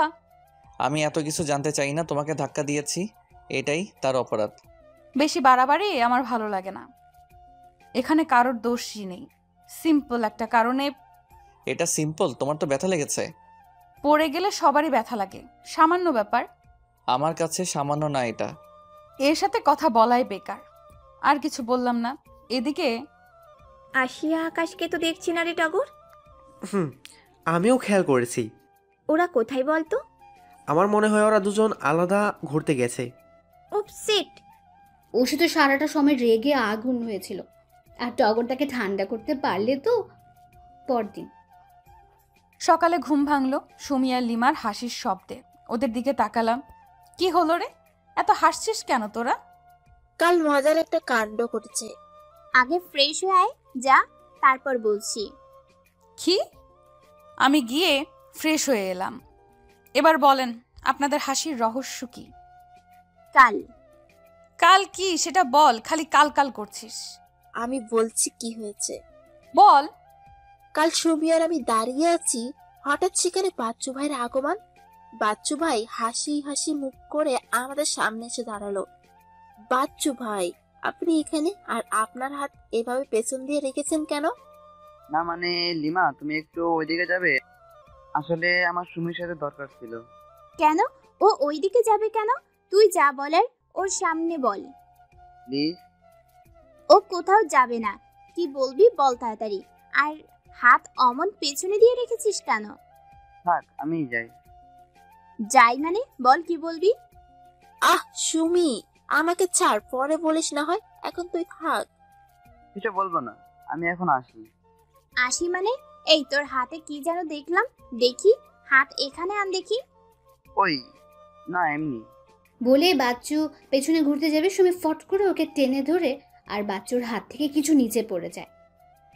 আমি এত কিছু জানতে চাই না, তোমাকে ধাক্কা দিয়েছি, এটাই তার অপরাধ। বেশি বাড়াবাড়ি আমার ভালো লাগে না। এখানে কারোর দোষই নেই, সিম্পল একটা কারণে। এটা সিম্পল? তোমার তো ব্যথা লেগেছে। পড়ে গেলে সবারই ব্যথা লাগে, সামান্য ব্যাপার। আমার কাছে সামান্য না এটা। এর সাথে কথা বলাই বেকার, আর কিছু বললাম না। এদিকে আশিয়া আকাশকে তো দেখছি না রে টগর। আমিও খেয়াল করেছি। ওরা কোথায় বলতো? আমার মনে হয় ওরা দুজন আলাদা ঘুরতে গেছে। উপসেট। ও শুধু সারাটা সময় রেগে আগুন হয়েছিল, আর টগর তাকে ঠান্ডা করতে পারলে তো। পরদিন সকালে ঘুম ভাঙলো সুমি আর লিমার হাসির শব্দে। ওদের দিকে তাকালাম। কি হলো রে, এত হাসছিস কেন তোরা? কাল মজার একটা কাণ্ড ঘটেছে। আগে ফ্রেশ হয়ে আয়, যা, তারপর বলছি। কি? আমি গিয়ে ফ্রেশ হয়ে এলাম। এবার বলেন আপনাদের হাসির রহস্য কি? কাল। কাল কি সেটা বল, খালি কাল কাল করছিস। আমি বলছি কি হয়েছে, বল। কাল সুমি আর আমি দাঁড়িয়ে আছি, হঠাৎ সেখানে বাচ্চু ভাইয়ের আগমন। বাচ্চু ভাই হাসি হাসি মুখ করে আমাদের সামনে এসে দাঁড়ালো। বাচ্চু ভাই, আপনি এখানে, আর আপনার হাত এভাবে পেছন দিয়ে রেখেছেন কেন? না মানে লিমা, তুমি একটু ওইদিকে যাবে? আসলে আমার সুমির সাথে দরকার ছিল। কেন? ও ওইদিকে যাবে কেন? তুই যা বলার ওর সামনে বল। প্লিজ। ও কোথাও যাবে না, কি বলবি বল তাড়াতাড়ি। আর হাত অমন পেছনে দিয়ে রেখেছিস কেন? থাক, আমি যাই। যাই মানে বল, কি বলবি? আহ সুমি, আমাকে ছাড়, পরে বলিস না হয়, এখন তুই থাক। কিছু বলবো না, আমি এখন আসি। আসি মানে? এই তোর হাতে কি যেন দেখলাম, দেখি হাত এখানে আন দেখি। ওই না, এমনি। বলে বাচ্চু পেছনে ঘুরতে যাবে, সুমি ফট করে ওকে টেনে ধরে, আর বাচ্চুর হাত থেকে কিছু নিচে পড়ে যায়।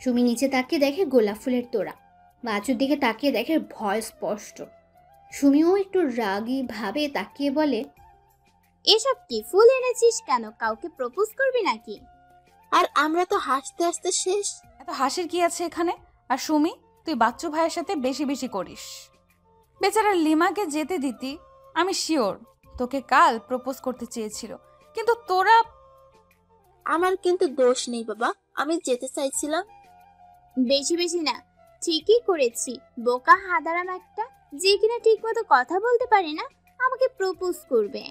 সুমি নিচে তাকিয়ে দেখে গোলাপ ফুলের তোড়া। বাচ্চুর দিকে তাকিয়ে দেখে ভয় স্পষ্ট। সুমিও একটু রাগী ভাবে তাকিয়ে বলে, এসব কি ফুল এনেছিস কেন? কাউকে প্রপোজ করবি নাকি? আর আমরা তো হাসতে হাসতে শেষ। এত হাসির কি আছে এখানে? আর সুমি, তুই বাচ্চু ভাইয়ের সাথে বেশি বেশি করিস। বেচারা লিমাকে যেতে দিতি, আমি শিওর তোকে কাল প্রপোজ করতে চেয়েছিল, কিন্তু তোরা। আমার কিন্তু দোষ নেই বাবা, আমি যেতে চাইছিলাম। বেশি বেশি না, ঠিকই করেছি। বোকা হাদারাম একটা, যে কিনা ঠিক মতো কথা বলতে পারে না, আমাকে প্রপোজ করবে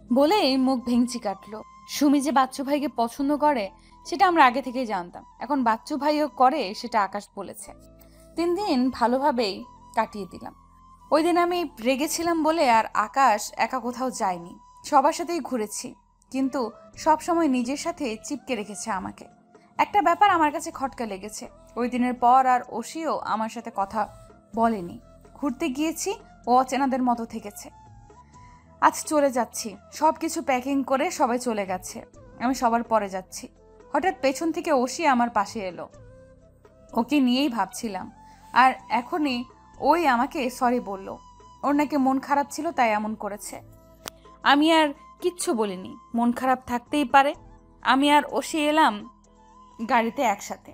বলে মুখ ভেঙচি কাটলো। সুমি যে বাচ্চু ভাইকে পছন্দ করে সেটা আমরা আগে থেকেই জানতাম, এখন বাচ্চু ভাইও করে সেটা আকাশ বলেছে। 3 দিন ভালোভাবেই কাটিয়ে দিলাম। ওই দিন আমি রেগেছিলাম বলে আর আকাশ একা কোথাও যায়নি, সবার সাথেই ঘুরেছি, কিন্তু সব সময় নিজের সাথে চিপকে রেখেছে আমাকে। একটা ব্যাপার আমার কাছে খটকা লেগেছে, ওই দিনের পর আর ওশিও আমার সাথে কথা বলেনি। ঘুরতে গিয়েছি, ও অচেনাদের মতো থেকেছে। আজ চলে যাচ্ছি, সব কিছু প্যাকিং করে সবাই চলে গেছে, আমি সবার পরে যাচ্ছি। হঠাৎ পেছন থেকে ওশি আমার পাশে এলো। ওকে নিয়েই ভাবছিলাম, আর এখনই ওই আমাকে সরি বলল। ওর নাকি মন খারাপ ছিল তাই এমন করেছে। আমি আর কিচ্ছু বলিনি, মন খারাপ থাকতেই পারে। আমি আর ওশি এলাম গাড়িতে একসাথে।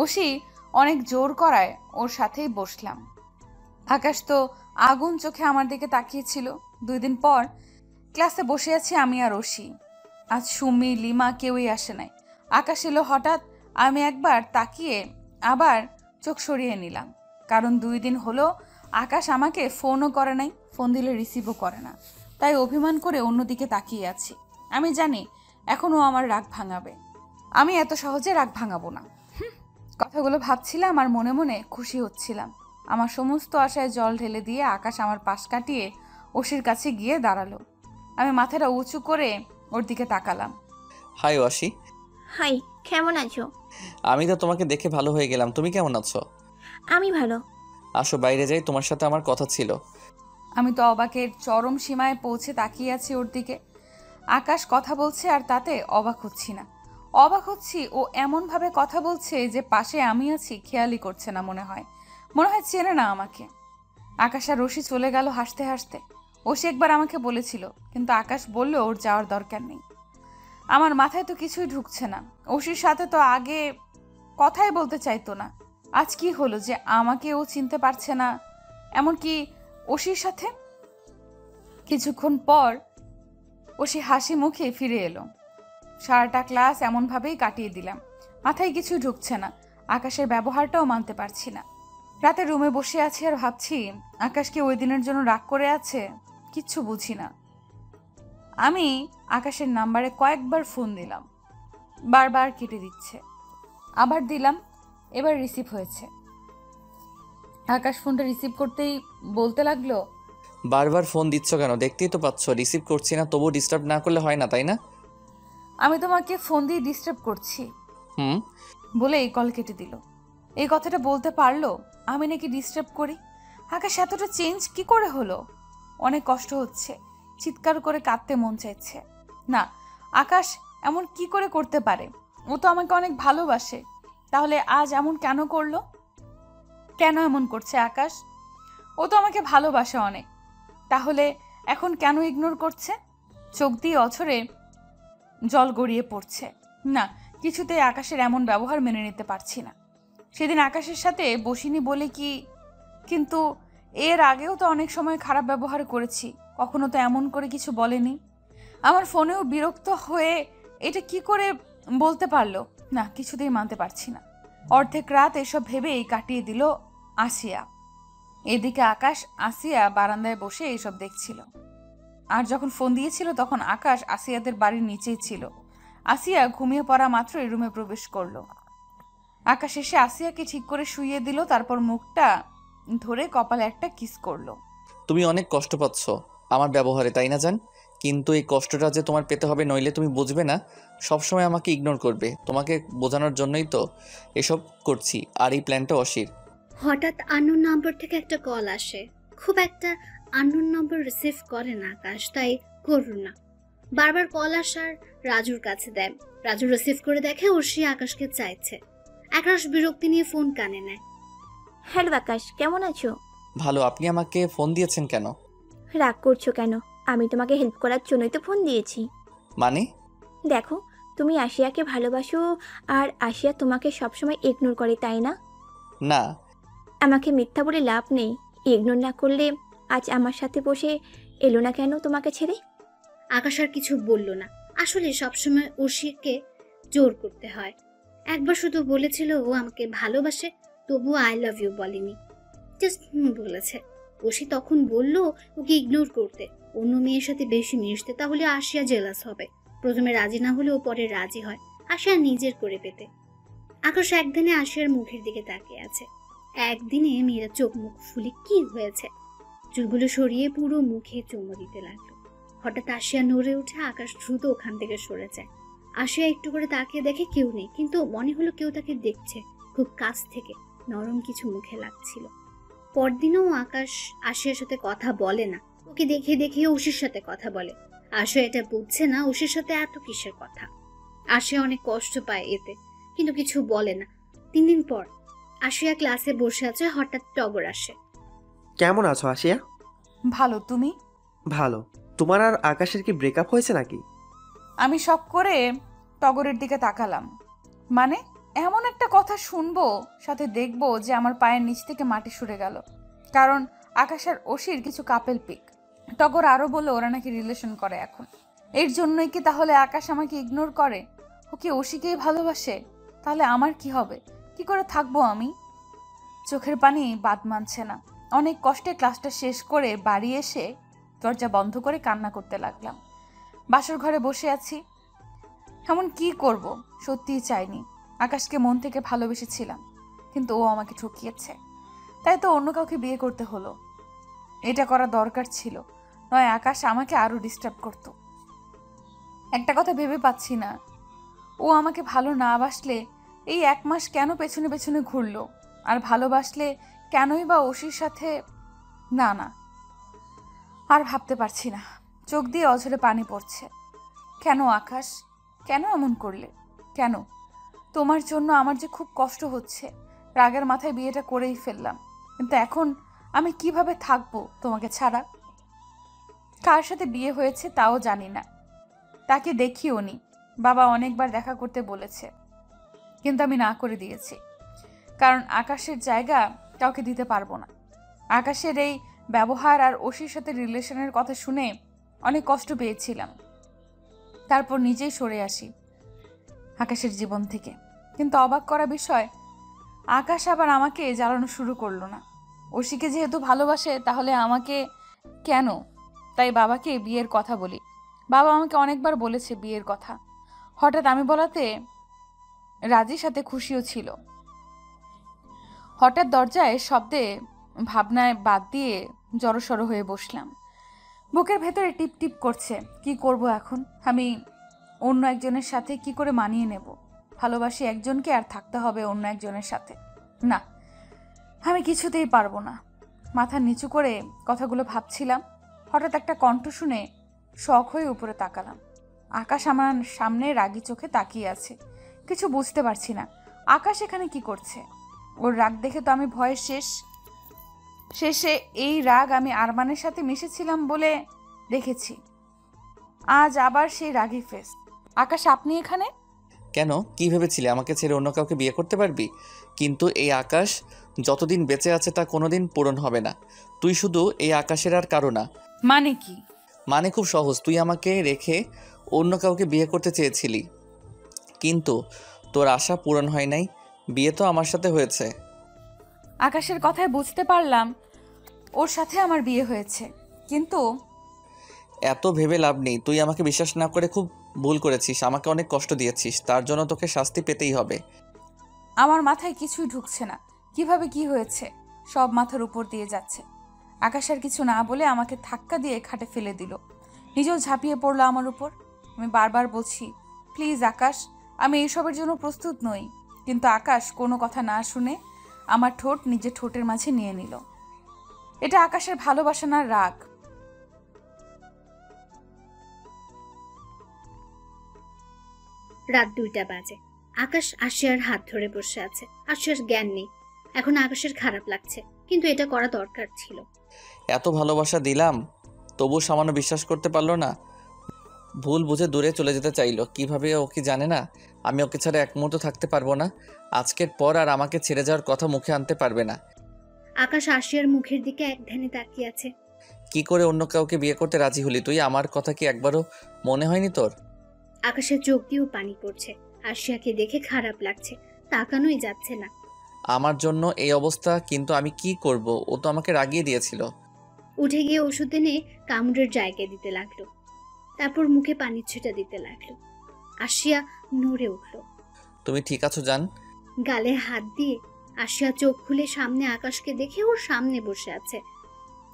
ওশি অনেক জোর করায় ওর সাথেই বসলাম। আকাশ তো আগুন চোখে আমার দিকে তাকিয়েছিল। 2 দিন পর ক্লাসে বসে আছি আমি আর ওশি। আজ সুমি লিমা কেউই আসে নাই। আকাশ এলো হঠাৎ, আমি একবার তাকিয়ে আবার চোখ সরিয়ে নিলাম, কারণ 2 দিন হলো আকাশ আমাকে ফোনও করে নাই, ফোন দিলে রিসিভও করে না। তাই অভিমান করে অন্যদিকে তাকিয়ে আছি। আমি জানি এখনও আমার রাগ ভাঙাবে, আমি এত সহজে রাগ ভাঙাবো না। কথাগুলো ভাবছিলাম আর মনে মনে খুশি হচ্ছিলাম। আমার সমস্ত আশায় জল ঢেলে দিয়ে আকাশ আমার পাশ কাটিয়ে ওশির কাছে গিয়ে দাঁড়ালো। আমি মাথাটা উঁচু করে ওর দিকে তাকালাম। হাই ওশি। হাই, কেমন আছো? আমি তো তোমাকে দেখে ভালো হয়ে গেলাম, তুমি কেমন আছো? আমি ভালো। আসো বাইরে যাই, তোমার সাথে আমার কথা ছিল। আমি তো অবাকের চরম সীমায় পৌঁছে তাকিয়ে আছি ওর দিকে। আকাশ কথা বলছে আর তাতে অবাক হচ্ছি না, অবাক হচ্ছি ও এমনভাবে কথা বলছে যে পাশে আমি আছি খেয়ালই করছে না। মনে হয় চেনে না আমাকে। আকাশ আর ওশি চলে গেল হাসতে হাসতে। ওশি একবার আমাকে বলেছিল, কিন্তু আকাশ বলল ওর যাওয়ার দরকার নেই। আমার মাথায় তো কিছুই ঢুকছে না। ওশির সাথে তো আগে কথাই বলতে চাইতো না, আজ কি হলো যে আমাকে ও চিনতে পারছে না, এমনকি ওশির সাথে। কিছুক্ষণ পর ওশি হাসি মুখে ফিরে এলো। সারাটা ক্লাস এমনভাবেই কাটিয়ে দিলাম, মাথায় কিছু ঢুকছে না, আকাশের ব্যবহারটাও মানতে পারছি না। রাতে রুমে বসে আছি আর ভাবছি আকাশ কি ওই দিনের জন্য রাগ করে আছে, কিচ্ছু বুঝি না। আমি আকাশের নাম্বারে কয়েকবার ফোন দিলাম, বারবার কেটে দিচ্ছে। আবার দিলাম, এবার রিসিভ হয়েছে। আকাশ ফোনটা রিসিভ করতেই বলতে লাগলো, বারবার ফোন দিচ্ছ কেন? দেখতেই তো পাচ্ছ রিসিভ করছি না, তবু ডিস্টার্ব না করলে হয় না, তাই না? আমি তোমাকে ফোন দিয়ে ডিস্টার্ব করছি বলেই কল কেটে দিল। এই কথাটা বলতে পারলো আমি নাকি ডিস্টার্ব করি। আকাশ এতটা চেঞ্জ কি করে হলো? অনেক কষ্ট হচ্ছে, চিৎকার করে কাঁদতে মন চাইছে। না, আকাশ এমন কি করে করতে পারে? ও তো আমাকে অনেক ভালোবাসে, তাহলে আজ এমন কেন করলো? কেন এমন করছে আকাশ? ও তো আমাকে ভালোবাসে অনেক, তাহলে এখন কেন ইগনোর করছে? চোখ দিয়ে অঝরে জল গড়িয়ে পড়ছে। না, কিছুতেই আকাশের এমন ব্যবহার মেনে নিতে পারছি না। সেদিন আকাশের সাথে বসিনি বলে কি, কিন্তু এর আগেও তো অনেক সময় খারাপ ব্যবহার করেছি, কখনো তো এমন করে কিছু বলেনি। আমার ফোনেও বিরক্ত হয়ে এটা কি করে বলতে পারলো? না, কিছুতেই মানতে পারছি না। অর্ধেক রাত এসব ভেবেই কাটিয়ে দিল আসিয়া। এদিকে আকাশ আসিয়া বারান্দায় বসে এইসব দেখছিল। আর যখন ফোন দিয়েছিল তখন আকাশ আসিয়াদের বাড়ির নিচেই ছিল। আসিয়া ঘুমিয়ে পড়া মাত্রই রুমে প্রবেশ করলো। আকাশ এসে আসিয়াকে ঠিক করে শুইয়ে দিল, তারপর মুখটা ধরে কপালে একটা কিস করলো। তুমি অনেক কষ্ট পাচ্ছ আমার ব্যবহারে, তাই না জান? কিন্তু এই কষ্টটা যে তোমার পেতে হবে, নইলে তুমি বুঝবে না, সবসময় আমাকে ইগনোর করবে। তোমাকে বোঝানোর জন্যই তো এসব করছি। আর এই প্ল্যানটা অশির। হঠাৎ আননোন নাম্বার থেকে একটা কল আসে। খুব একটা আননোন নাম্বার রিসিভ করে না আকাশ, তাই করল না। বারবার কল আসার রাজুর কাছে দেয়। রাজু রিসিভ করে দেখে ওশি আকাশকে চাইছে। আকাশ বিরক্তি নিয়ে ফোন কানে নেয়। হ্যালো আকাশ, কেমন আছো? ভালো। আপনি আমাকে ফোন দিয়েছেন কেন? রাগ করছো কেন? আমি তোমাকে হেল্প করার জন্যই তো ফোন দিয়েছি। মানে? দেখো, তুমি আশিয়াকে ভালোবাসো আর আশিয়া তোমাকে সবসময় ইগনোর করে, তাই না? না। আমাকে মিথ্যা বলে লাভ নেই। ইগনোর না করলে আজ আমার সাথে বসে এলো না কেন তোমাকে ছেড়ে? আকাশ আর কিছু বলল না। আসলে সবসময় অর্ষিকে জোর করতে হয়। একবার শুধু বলেছিল ও আমাকে ভালোবাসে, তবুও আই লাভ ইউ বলেনি, জাস্ট বলেছে। অর্ষি তখন বলল ওকে ইগনোর করতে, অন্য মেয়ের সাথে বেশি মিশতে, তাহলে আশিয়া জেলাস হবে। প্রথমে রাজি না হলেও পরে রাজি হয় আশিয়া নিজের করে পেতে। আকাশ একদিনে আশিয়ার মুখের দিকে তাকিয়ে আছে। একদিনে মেয়েরা চোখ মুখ ফুলে কি হয়েছে, চুলগুলো সরিয়ে পুরো মুখে চুমো দিতে লাগলো। হঠাৎ আশিয়া নড়ে উঠে, আকাশ দ্রুত ওখান থেকে সরে যায়। আশিয়া একটু করে তাকিয়ে দেখে কেউ নেই, কিন্তু মনে হলো কেউ তাকে দেখছে খুব কাছ থেকে, নরম কিছু মুখে লাগছিল। পরদিনও আকাশ আশিয়ার সাথে কথা বলে না, ওকে দেখে দেখে অর্ষির সাথে কথা বলে। আশিয়া এটা বুঝছে না অর্ষির সাথে এত কিসের কথা। আশিয়া অনেক কষ্ট পায় এতে, কিন্তু কিছু বলে না। 3 দিন পর আশিয়া ক্লাসে বসে আছে, হঠাৎ টগর আসে। কেমন আছো আশিয়া? ভালো, তুমি? ভালো। তোমার আর আকাশের কি ব্রেকআপ হয়েছে নাকি? আমি শক করে টগরের দিকে তাকালাম। মানে এমন একটা কথা শুনবো, সাথে দেখবো যে আমার পায়ের নিচ থেকে মাটি সরে গেল। কারণ আকাশ আর অসির কিছু কাপেল পিক। টগর আরো বলল ওরা নাকি রিলেশন করে এখন। এর জন্যই কি তাহলে আকাশ আমাকে ইগনোর করে? ও কি অসিকেই ভালোবাসে? তাহলে আমার কি হবে? কি করে থাকবো আমি? চোখের পানি বাদ মানছে না। অনেক কষ্টে ক্লাসটা শেষ করে বাড়ি এসে দরজা বন্ধ করে কান্না করতে লাগলাম। বাসর ঘরে বসে আছি, এমন কি করব? সত্যিই চাইনি। আকাশকে মন থেকে ভালোবেসেছিলাম, কিন্তু ও আমাকে ঠকিয়েছে। তাই তো অন্য কাউকে বিয়ে করতে হলো। এটা করা দরকার ছিল, নয় আকাশ আমাকে আরো ডিস্টার্ব করত। একটা কথা ভেবে পাচ্ছি না, ও আমাকে ভালো না বাসলে এই 1 মাস কেন পেছনে পেছনে ঘুরলো? আর ভালোবাসলে কেনই বা অসির সাথে? না না, আর ভাবতে পারছি না। চোখ দিয়ে অঝরে পানি পড়ছে। কেন আকাশ, কেন এমন করলে? কেন? তোমার জন্য আমার যে খুব কষ্ট হচ্ছে। রাগের মাথায় বিয়েটা করেই ফেললাম, কিন্তু এখন আমি কিভাবে থাকবো তোমাকে ছাড়া? কার সাথে বিয়ে হয়েছে তাও জানি না, তাকে দেখিও নি। বাবা অনেকবার দেখা করতে বলেছে, কিন্তু আমি না করে দিয়েছি, কারণ আকাশের জায়গা কাউকে দিতে পারবো না। আকাশের এই ব্যবহার আর অসির সাথে রিলেশনের কথা শুনে অনেক কষ্ট পেয়েছিলাম। তারপর নিজেই সরে আসি আকাশের জীবন থেকে। কিন্তু অবাক করা বিষয়, আকাশ আবার আমাকে জ্বালানো শুরু করলো না। অসিকে যেহেতু ভালোবাসে, তাহলে আমাকে কেন? তাই বাবাকে বিয়ের কথা বলি। বাবা আমাকে অনেকবার বলেছে বিয়ের কথা। হঠাৎ আমি বলাতে রাজির সাথে খুশিও ছিল। হঠাৎ দরজায় শব্দে ভাবনায় বাদ দিয়ে জড়সড় হয়ে বসলাম। বুকের ভেতরে টিপ টিপ করছে। কি করব এখন? আমি অন্য একজনের সাথে কি করে মানিয়ে নেব? ভালোবাসি একজনকে, আর থাকতে হবে অন্য একজনের সাথে? না, আমি কিছুতেই পারবো না। মাথা নিচু করে কথাগুলো ভাবছিলাম, হঠাৎ একটা কণ্ঠ শুনে শখ হয়ে উপরে তাকালাম। আকাশ আমার সামনে রাগী চোখে তাকিয়ে আছে। কিছু বুঝতে পারছি না আকাশ এখানে কি করছে। ওর রাগ দেখে তো আমি ভয়ে শেষে এই রাগ আমি আরমানের সাথে মিশেছিলাম বলে দেখেছি। আজ আবার সেই রাগী ফেস। আকাশ, আপনি এখানে কেন? কি ভেবেছিলে আমাকে ছেড়ে অন্য কাউকে বিয়ে করতে পারবি? কিন্তু এই আকাশ যতদিন বেঁচে আছে তা কোনোদিন পূরণ হবে না। তুই শুধু এই আকাশের আর কারো না। মানে কি? মানে খুব সহজ, তুই আমাকে রেখে অন্য কাউকে বিয়ে করতে চেয়েছিলি, কিন্তু তোর আশা পূরণ হয় নাই। বিয়ে তো আমার সাথে হয়েছে। আকাশের কথায় বুঝতে পারলাম ওর সাথে আমার বিয়ে হয়েছে, কিন্তু এত ভেবে লাভ নেই। তুই আমাকে বিশ্বাস না করে খুব ভুল করেছিস, আমাকে অনেক কষ্ট দিয়েছিস, তার জন্য তোকে শাস্তি পেতেই হবে। আমার মাথায় কিছুই ঢুকছে না। কিভাবে কি হয়েছে সব মাথার উপর দিয়ে যাচ্ছে। আকাশ আর কিছু না বলে আমাকে ধাক্কা দিয়ে খাটে ফেলে দিল, নিজেও ঝাঁপিয়ে পড়লো আমার উপর। আমি বারবার বলছি, প্লিজ আকাশ, আমি এইসবের জন্য প্রস্তুত নই। কিন্তু আকাশ কোনো কথা না শুনে আমার ঠোঁট নিজের ঠোঁটের মাঝে নিয়ে নিল। এটা আকাশের ভালোবাসা না, রাগ। রাত 2টা বাজে। আকাশ আশিয়ার হাত ধরে বসে আছে। আশিয়ার জ্ঞান নেই। এখন আকাশের খারাপ লাগছে, কিন্তু এটা করা দরকার ছিল। এত ভালোবাসা দিলাম, তবু সামান্য বিশ্বাস করতে পারলো না। ভুল বুঝে দূরে চলে যেতে চাইলো। কিভাবে ও কি জানে না আমি ওকে ছাড়া এক মুহূর্ত থাকতে পারবো না? আজকের পর আর আমাকে ছেড়ে যাওয়ার কথা মুখে আনতে পারবে না। আকাশ আশিয়ার মুখের দিকে এক ধ্যানে তাকিয়ে আছে। কি করে অন্য কাউকে বিয়ে করতে রাজি হলি তুই? আমার কথা কি একবারও মনে হয়নি তোর? আকাশের চোখ দিয়েও পানি পড়ছে। আশিয়াকে দেখে খারাপ লাগছে, তাকানোই যাচ্ছে না। আমার জন্য এই অবস্থা, কিন্তু আমি কি করব? ও তো আমাকে রাগিয়ে দিয়েছিল। উঠে গিয়ে ওষুধ এনে কামড়ের জায়গায় দিতে লাগলো, তারপর মুখে পানির ছিটা দিতে লাগলো। আশিয়া নড়ে উঠল। তুমি ঠিক আছো জান? গালে হাত দিয়ে আশিয়া চোখ খুলে সামনে আকাশকে দেখে ওর সামনে বসে আছে।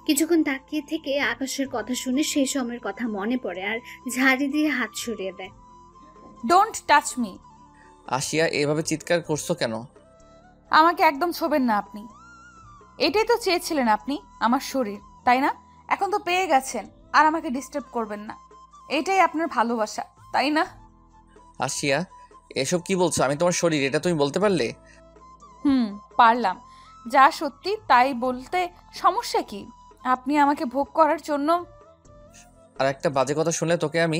কিছুক্ষণ তাকিয়ে থেকে আকাশের কথা শুনে সেই সময়ের কথা মনে পড়ে আর ঝাড়ি দিয়ে হাত সরিয়ে দেয়। Don't touch me. আশিয়া, এভাবে চিৎকার করছো কেন? আমাকে একদম ছোবেন না আপনি। এটাই তো চেয়েছিলেন আপনি, আমার শরীর, তাই না? এখন তো পেয়ে গেছেন, আর আমাকে ডিস্টার্ব করবেন না। এটাই আপনার ভালোবাসা, তাই না? আশিয়া, এসব কি বলছো? আমি তোমার শরীর, এটা তুমি বলতে পারলে? পারলাম। যা সত্যি তাই বলতে সমস্যা কি? আপনি আমাকে ভোগ করার জন্য। আর একটা বাজে কথা শুনলে তোকে আমি।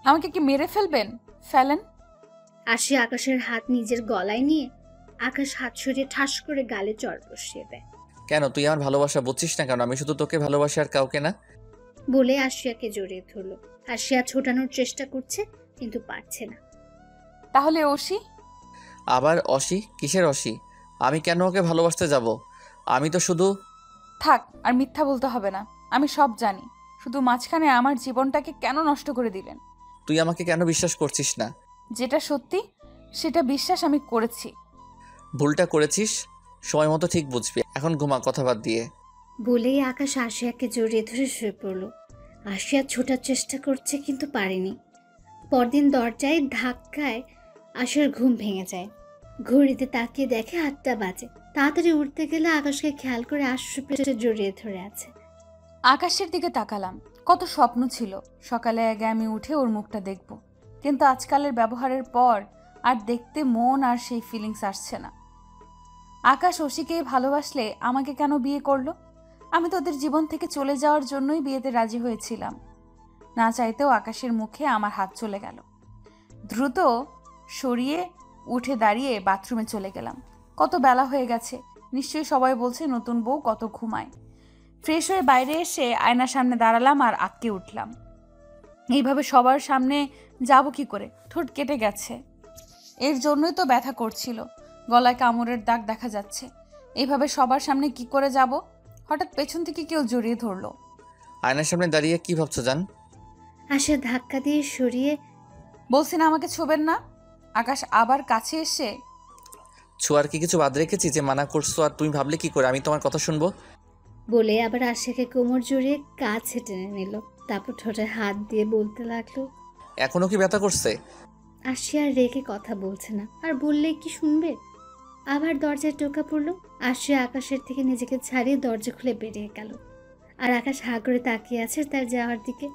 আমাকে কি মেরে ফেলবেন? ফেলেন। আশিয়া আকাশের হাত নিজের গলায় নিয়ে আকাশ হাত সরিয়ে ঠাস করে গালে চড় বসিয়ে দেয়। কেন তুই আমার ভালোবাসা বুঝছিস না কেন? আমি শুধু তোকে ভালোবাসি, আর কাউকে না। বলে আশিয়াকে জড়িয়ে ধরলো। আশিয়া ছোটানোর চেষ্টা করছে, কিন্তু পারছে না। তাহলে অসি? আবার অসি? কিসের অসি? আমি কেন ওকে ভালোবাসতে যাব? আমি তো শুধু। থাক, আর মিথ্যা বলতে হবে না। আমি সব জানি। শুধু মাঝখানে আমার জীবনটাকে কেন নষ্ট করে দিলেন? তুই আমাকে কেন বিশ্বাস করছিস না? যেটা সত্যি সেটা বিশ্বাস আমি করেছি। ভুলটা করেছিস, সময় মতো ঠিক বুঝবি। এখন ঘুমা, কথা বাদ দিয়ে। বলেই আকাশ আশিয়াকে জড়িয়ে ধরে শুয়ে পড়ল। আশিয়া ছোটার চেষ্টা করছে, কিন্তু পারেনি। পরদিন দরজায় ধাক্কায় আশিয়ার ঘুম ভেঙে যায়। ঘড়িতে তাকিয়ে দেখে 8টা বাজে। তাড়াতাড়ি উঠতে গেলে আকাশকে খেয়াল করে আশুপেটে জড়িয়ে ধরে আছে। আকাশের দিকে তাকালাম। কত স্বপ্ন ছিল সকালে আগে আমি উঠে ওর মুখটা দেখব, কিন্তু আজকালের ব্যবহারের পর আর দেখতে মন আর সেই ফিলিংস আসছে না। আকাশ অসিকেই ভালোবাসলে আমাকে কেন বিয়ে করলো? আমি তো ওদের জীবন থেকে চলে যাওয়ার জন্যই বিয়েতে রাজি হয়েছিলাম। না চাইতেও আকাশের মুখে আমার হাত চলে গেল। দ্রুত সরিয়ে উঠে দাঁড়িয়ে বাথরুমে চলে গেলাম। কত বেলা হয়ে গেছে, নিশ্চয়ই সবাই বলছে নতুন বউ কত ঘুমায়। ফ্রেশ হয়ে বাইরে এসে আয়নার সামনে দাঁড়ালাম আর আটকে উঠলাম। এইভাবে সবার সামনে যাব কি করে? ঠোঁট কেটে গেছে, এর জন্যই তো ব্যথা করছিল। গলায় কামড়ের দাগ দেখা যাচ্ছে। এইভাবে সবার সামনে কি করে যাব? হঠাৎ পেছন থেকে কেউ জড়িয়ে ধরলো। আয়নার সামনে দাঁড়িয়ে কি ভাবছো জান? আশা ধাক্কা দিয়ে সরিয়ে। বলছি না আমাকে ছোবেন না? আকাশ আবার কাছে এসে। ছোঁয়ার কি কিছু বাদ রেখেছি যে মানা করছো? আর তুমি ভাবলে কি করে আমি তোমার কথা শুনবো? বলে আবার আশাকে কোমর জড়িয়ে কাছে টেনে নিল। তারপর ঠোঁটে হাত দিয়ে বলতে লাগলো, এখনো কি ব্যথা করছে? আশিয়া রেখে কথা বলছে না, আর বললে কি শুনবে? আবার দরজায় টোকা পড়লো। আশিয়া আকাশের থেকে নিজেকে ছাড়িয়ে দরজা খুলে বেরিয়ে গেল। আর আকাশ হা করে তাকিয়ে আছে তার যাওয়ার দিকে।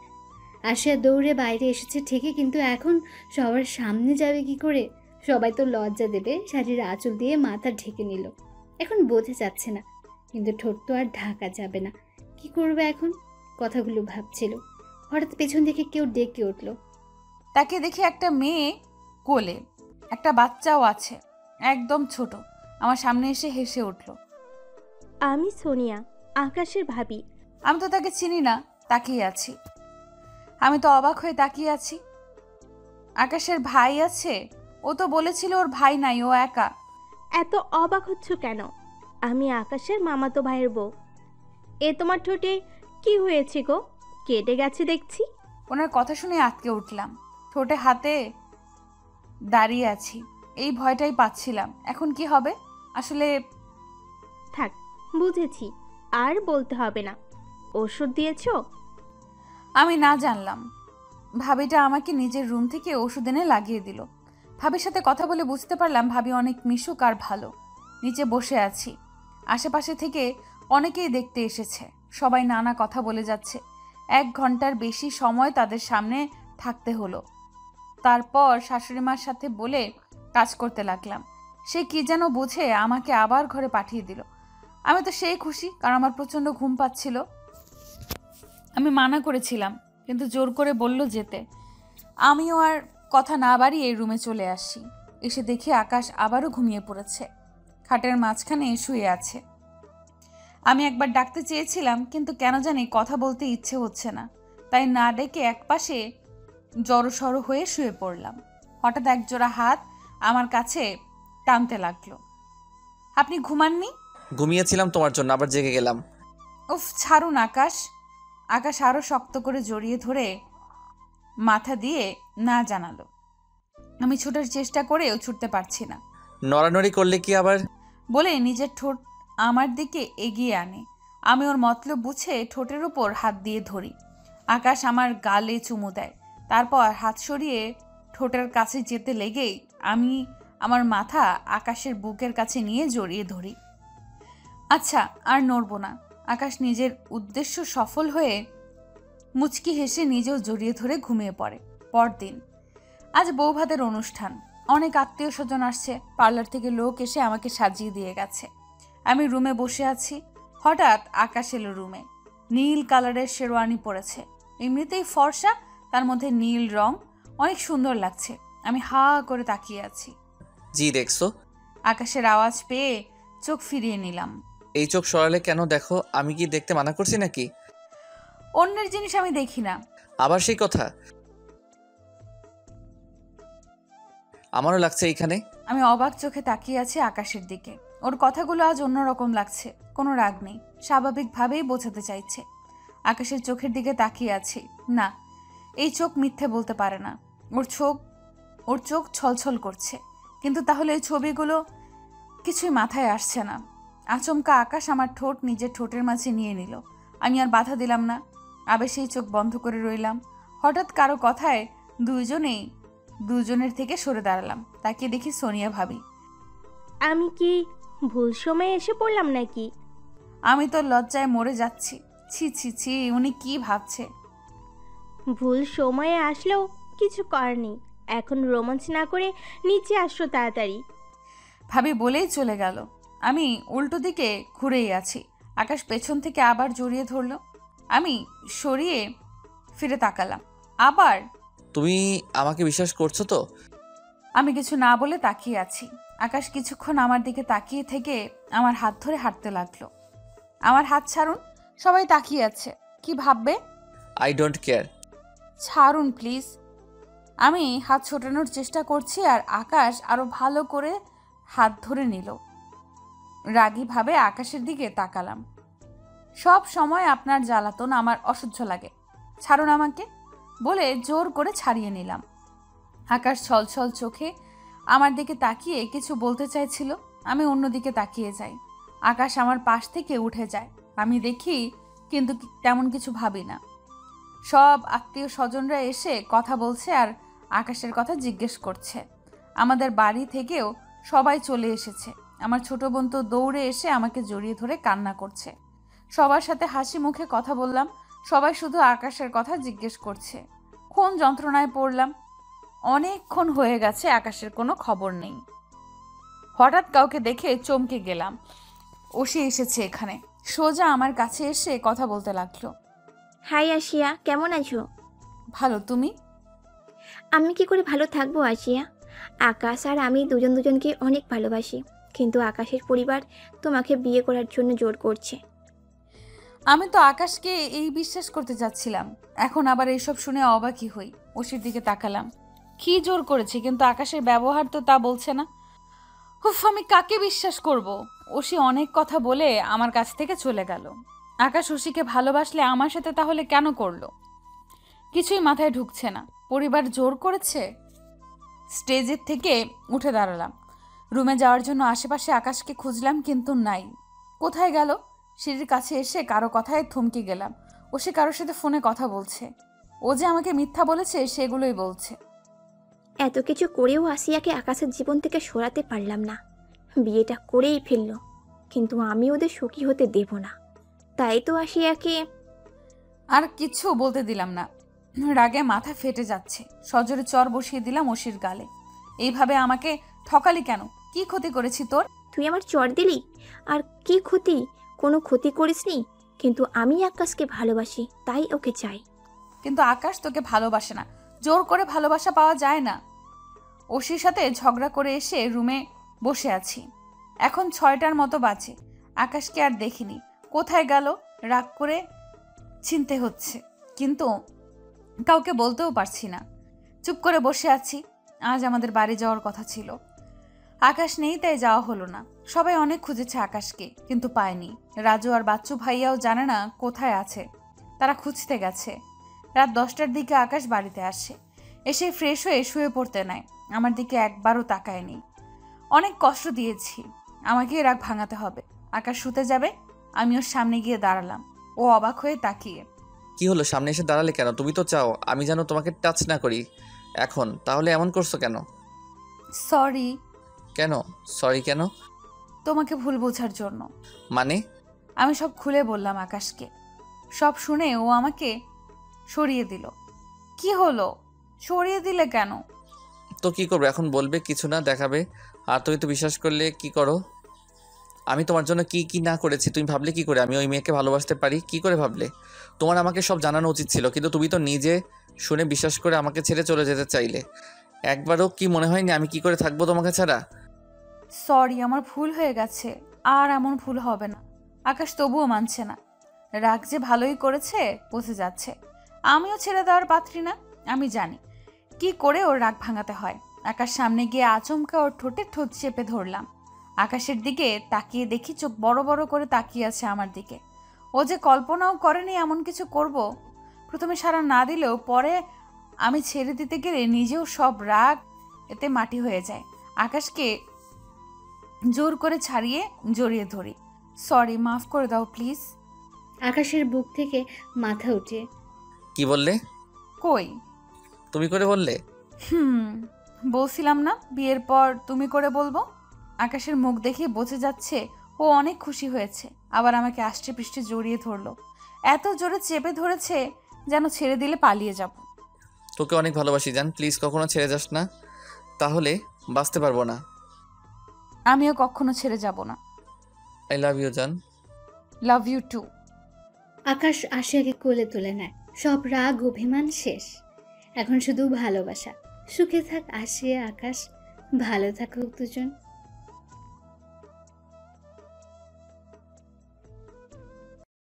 আশিয়া দৌড়ে বাইরে এসেছে ঠিকই, কিন্তু এখন সবার সামনে যাবে কি করে? সবাই তো লজ্জা দেবে। শাড়ির আঁচল দিয়ে মাথা ঢেকে নিল। এখন বোঝা যাচ্ছে না, কিন্তু ঠোঁট তো আর ঢাকা যাবে না। কি করবে এখন? কথাগুলো ভাবছিল। হঠাৎ পেছন থেকে কেউ ডেকে উঠল। তাকে দেখে একটা মেয়ে কোলে, একটা বাচ্চাও আছে, একদম ছোট। আমার সামনে এসে হেসে উঠল। আমি সোনিয়া, আকাশের ভাবি। আমি তো তাকে চিনি না, তাকিয়ে আছি। আমি তো অবাক হয়ে তাকিয়ে আছি। আকাশের ভাই আছে? ও তো বলেছিল ওর ভাই নাই, ও একা। এত অবাক হচ্ছ কেন? আমি আকাশের মামাতো ভাইয়ের বউ। এ তোমার ঠোঁটে কি হয়েছে গো? কেটে গেছে দেখছি। ওনার কথা শুনে আটকে উঠলাম। ঠোঁটে হাতে দাঁড়িয়ে আছি, এই ভয়টাই পাচ্ছিলাম। এখন কি হবে আসলে? থাক, বুঝেছি, আর বলতে হবে না। ওষুধ দিয়েছ? আমি না জানলাম। ভাবিটা আমাকে নিজের রুম থেকে ওষুধ এনে লাগিয়ে দিল। ভাবির সাথে কথা বলে বুঝতে পারলাম ভাবি অনেক মিশুক আর ভালো। নিচে বসে আছি, আশেপাশে থেকে অনেকেই দেখতে এসেছে। সবাই নানা কথা বলে যাচ্ছে। 1 ঘন্টার বেশি সময় তাদের সামনে থাকতে হলো। তারপর শাশুড়িমার সাথে বলে কাজ করতে লাগলাম। সে কি যেন বুঝে আমাকে আবার ঘরে পাঠিয়ে দিল। আমি তো সেই খুশি, কারণ আমার প্রচণ্ড ঘুম পাচ্ছিল। আমি মানা করেছিলাম, কিন্তু জোর করে বলল যেতে। আমিও আর কথা না বাড়িয়ে রুমে চলে আসি। এসে দেখি আকাশ আবারও ঘুমিয়ে পড়েছে, খাটের মাঝখানে শুয়ে আছে। আমি একবার ডাকতে চেয়েছিলাম, কিন্তু কেন জানি কথা বলতে ইচ্ছে হচ্ছে না, তাই না ডেকে একপাশে জড়সড় হয়ে শুয়ে পড়লাম। হঠাৎ একজোড়া হাত আমার কাছে টানতে লাগলো। আপনি ঘুমাননি? ঘুমিয়েছিলাম তোমার জন্য, আবার জেগে গেলাম। উফ, ছাড়ুন আকাশ। আকাশ আরো শক্ত করে জড়িয়ে ধরে মাথা দিয়ে না জানালো। আমি ছুটার চেষ্টা করেও ছুটতে পারছি না। নড়ানড়ি করলে কি আবার? বলে নিজের ঠোঁট আমার দিকে এগিয়ে আনে। আমি ওর মতলব বুঝে ঠোঁটের উপর হাত দিয়ে ধরি। আকাশ আমার গালে চুমু দেয়, তারপর হাত সরিয়ে ঠোঁটের কাছে যেতে লেগেই আমি আমার মাথা আকাশের বুকের কাছে নিয়ে জড়িয়ে ধরি। আচ্ছা, আর নড়ব না। আকাশ নিজের উদ্দেশ্য সফল হয়ে মুচকি হেসে নিজেও জড়িয়ে ধরে ঘুমিয়ে পড়ে। পরদিন আজ বৌভাতের অনুষ্ঠান। অনেক আত্মীয় স্বজন আসছে। পার্লার থেকে লোক এসে আমাকে সাজিয়ে দিয়ে গেছে। আমি রুমে বসে আছি। হঠাৎ আকাশ এলো রুমে। নীল কালারের শেরওয়ানি পরেছে, এমনিতেই ফর্সা, তার মধ্যে নীল রং, অনেক সুন্দর লাগছে। আমি হা করে তাকিয়ে আছি। জি দেখছো? আকাশের আওয়াজ পেয়ে চোখ ফিরিয়ে নিলাম। এই চোখ সরালে কেন? দেখো, আমি কি দেখতে মানা করছি নাকি? অন্যের জিনিস আমি দেখি না। আবার সেই কথা? আমারও লাগছে এইখানে। আমি অবাক চোখে তাকিয়ে আছি আকাশের দিকে। ওর কথাগুলো আজ অন্যরকম লাগছে। কোনো রাগ নেই, স্বাভাবিকভাবেই বোঝাতে চাইছে। আকাশের চোখের দিকে তাকিয়ে আছি। না, এই চোখ মিথ্যে বলতে পারে না। ওর চোখ ছলছল করছে। কিন্তু তাহলে এই ছবিগুলো কিছুই মাথায় আসছে না। আচমকা আকাশ আমার ঠোঁট নিজের ঠোঁটের মাঝে নিয়ে নিল। আমি আর বাধা দিলাম না, আবেশেই চোখ বন্ধ করে রইলাম। হঠাৎ কারো কথায় দুজনের থেকে সরে দাঁড়ালাম। তাকে দেখি সোনিয়া ভাবি। আমি কি ভুল সময়ে এসে পড়লাম নাকি? আমি তো লজ্জায় মরে যাচ্ছি। ছি ছি ছি, উনি কি ভাবছে? ভুল সময়ে আসলেও কিছু করার নেই। এখন রোমান্স না করে নিচে আসো তাড়াতাড়ি। ভাবি বলেই চলে গেল। আমি উল্টো দিকে ঘুরেই আছি। আকাশ পেছন থেকে আবার জড়িয়ে ধরলো। আমি সরিয়ে ফিরে তাকালাম। আবার। তুমি আমাকে বিশ্বাস করছো তো? আমি কিছু না বলে তাকিয়ে আছি। আকাশ কিছুক্ষণ আমার দিকে তাকিয়ে থেকে আমার হাত ধরে হাঁটতে লাগলো। আমার হাত ছাড়ুন, সবাই তাকিয়ে আছে। কি ভাববে? I don't care. ছাড়ুন প্লিজ। আমি হাত ছোটানোর চেষ্টা করছি আর আকাশ আরো ভালো করে হাত ধরে নিল। রাগীভাবে আকাশের দিকে তাকালাম। সব সময় আপনার জ্বালাতন আমার অসহ্য লাগে, ছাড়ুন আমাকে বলে জোর করে ছাড়িয়ে নিলাম। আকাশ ছলছল চোখে আমার দিকে তাকিয়ে কিছু বলতে চাইছিল। আমি অন্যদিকে তাকিয়ে যাই। আকাশ আমার পাশ থেকে উঠে যায়। আমি দেখি, কিন্তু তেমন কিছু ভাবি না। সব আত্মীয় স্বজনরা এসে কথা বলছে আর আকাশের কথা জিজ্ঞেস করছে। আমাদের বাড়ি থেকেও সবাই চলে এসেছে। আমার ছোট বোন তো দৌড়ে এসে আমাকে জড়িয়ে ধরে কান্না করছে। সবার সাথে হাসি মুখে কথা বললাম। সবাই শুধু আকাশের কথা জিজ্ঞেস করছে। কোন যন্ত্রণায় পড়লাম। অনেকক্ষণ হয়ে গেছে, আকাশের কোনো খবর নেই। হঠাৎ কাউকে দেখে চমকে গেলাম। ওসে এসেছে এখানে। সোজা আমার কাছে এসে কথা বলতে লাগলো। হাই আশিয়া, কেমন আছো? ভালো, তুমি? আমি কি করে ভালো থাকবো আশিয়া? আকাশ আর আমি দুজনকে অনেক ভালোবাসি, কিন্তু আকাশের পরিবার তোমাকে বিয়ে করার জন্য জোর করছে। আমি তো আকাশকে এই বিশ্বাস করতে যাচ্ছিলাম, এখন আবার এইসব শুনে অবাকই হই। ওসির দিকে তাকালাম। কি জোর করেছে, কিন্তু আকাশের ব্যবহার তো তা বলছে না। উফ, আমি কাকে বিশ্বাস করব? ওসি অনেক কথা বলে আমার কাছ থেকে চলে গেল। আকাশ ওসিকে ভালোবাসলে আমার সাথে তাহলে কেন করলো? কিছুই মাথায় ঢুকছে না। পরিবার জোর করেছে? স্টেজের থেকে উঠে দাঁড়ালাম। রুমে যাওয়ার জন্য আশেপাশে আকাশকে খুঁজলাম, কিন্তু নাই। কোথায় গেল? সিঁড়ির কাছে এসে কারো কথায় থমকে গেলাম। ও সে কারোর সাথে ফোনে কথা বলছে। ও যে আমাকে মিথ্যা বলেছে সেগুলোই বলছে। এত কিছু করেও আসিয়াকে আকাশের জীবন থেকে সরাতে পারলাম না। বিয়েটা করেই ফেললো, কিন্তু আমি ওদের সুখী হতে দেব না। তাই তো আসিয়াকে আর কিছু বলতে দিলাম না। রাগে মাথা ফেটে যাচ্ছে। সজোরে চর বসিয়ে দিলাম ওসির গালে। এইভাবে আমাকে ঠকালি কেন? কি ক্ষতি করেছি তোর? তুই আমার চর দিলি? আর কি ক্ষতি? কোনো ক্ষতি করিসনি, কিন্তু আমি আকাশকে ভালোবাসি, তাই ওকে চাই। কিন্তু আকাশ তোকে ভালোবাসে না। জোর করে ভালোবাসা পাওয়া যায় না। ওসির সাথে ঝগড়া করে এসে রুমে বসে আছি। এখন 6টার মতো বাজে। আকাশকে আর দেখিনি। কোথায় গেল? রাগ করে চিনতে হচ্ছে, কিন্তু কাউকে বলতেও পারছি না। চুপ করে বসে আছি। আজ আমাদের বাড়ি যাওয়ার কথা ছিল, আকাশ নেই তাই যাওয়া হলো না। সবাই অনেক খুঁজেছে আকাশকে, কিন্তু পায়নি। রাজু আর বাচ্চু ভাইয়াও জানে না কোথায় আছে, তারা খুঁজতে গেছে। রাত 10টার দিকে আকাশ বাড়িতে আসে, এসে ফ্রেশ হয়ে শুয়ে পড়তে নেয়। আমার দিকে একবারও তাকায়নি। অনেক কষ্ট দিয়েছি, আমাকে রাগ ভাঙাতে হবে। আকাশ শুতে যাবে, আমি ওর সামনে গিয়ে দাঁড়ালাম। ও অবাক হয়ে তাকিয়ে। কি হলো, সামনে এসে দাঁড়ালে কেন? তুমি তো চাও আমি যেন তোমাকে টাচ না করি এখন, তাহলে এমন করছো কেন? সরি। কেন সরি কেন? তোমাকে ভুল বোঝার জন্য। মানে? আমি সব খুলে বললাম আকাশকে। সব শুনে ও আমাকে সরিয়ে দিল। কি হলো, সরিয়ে দিলে কেন? তো কি করবে এখন? বলবে কিছু না, দেখাবে। আর তুমি তো বিশ্বাস করলে কি করো। আমি তোমার জন্য কি কি না করেছি তুমি ভাবলে কি করে? আমি ওই মেয়েকে ভালোবাসতে পারি কি করে ভাবলে? তোমার আমাকে সব জানানো উচিত ছিল, কিন্তু তুমি তো নিজে শুনে বিশ্বাস করে আমাকে ছেড়ে চলে যেতে চাইলে। একবারও কি মনে হয়নি আমি কি করে থাকবো তোমাকে ছাড়া? সরি, আমার ভুল হয়ে গেছে, আর এমন ভুল হবে না। আকাশ তবুও মানছে না। রাগ যে ভালোই করেছে বোঝা যাচ্ছে। আমিও ছেড়ে দেওয়ার পাত্রী না, আমি জানি কি করে ওর রাগ ভাঙাতে হয়। আকাশ সামনে গিয়ে আচমকা ওর ঠোঁটে ঠোঁট চেপে ধরলাম। আকাশের দিকে তাকিয়ে দেখি চোখ বড় বড় করে তাকিয়ে আছে আমার দিকে। ও যে কল্পনাও করেনি এমন কিছু করব। প্রথমে সাড়া না দিলেও পরে আমি ছেড়ে দিতে গেলে নিজেও সব রাগ এতে মাটি হয়ে যায়। আকাশকে জোর করে ছাড়িয়ে জড়িয়ে ধরি। সরি, মাফ করে দাও প্লিজ। আকাশের বুক থেকে মাথা উঠে। কি বললে? কই তুমি করে বললে? বলছিলাম না বিয়ের পর তুমি করে বলবো। আকাশের মুখ দেখে বোঝা যাচ্ছে ও অনেক খুশি হয়েছে। আবার আমাকে আষ্টে পৃষ্ঠে জড়িয়ে ধরলো, এত জোরে চেপে ধরেছে যেন ছেড়ে দিলে পালিয়ে যাব। তোকে অনেক ভালোবাসি জান, প্লিজ কখনো ছেড়ে যাস না, তাহলে বাঁচতে পারবো না। আমিও কখনো ছেড়ে যাব না। আই লাভ ইউ জান। Love you two. আকাশ আশিয়াকে কোলে তুলে নেয়। সব রাগ অভিমান শেষ, এখন শুধু ভালোবাসা। সুখে থাক আশিয়া, আকাশ। ভালো থাকুক দুজন।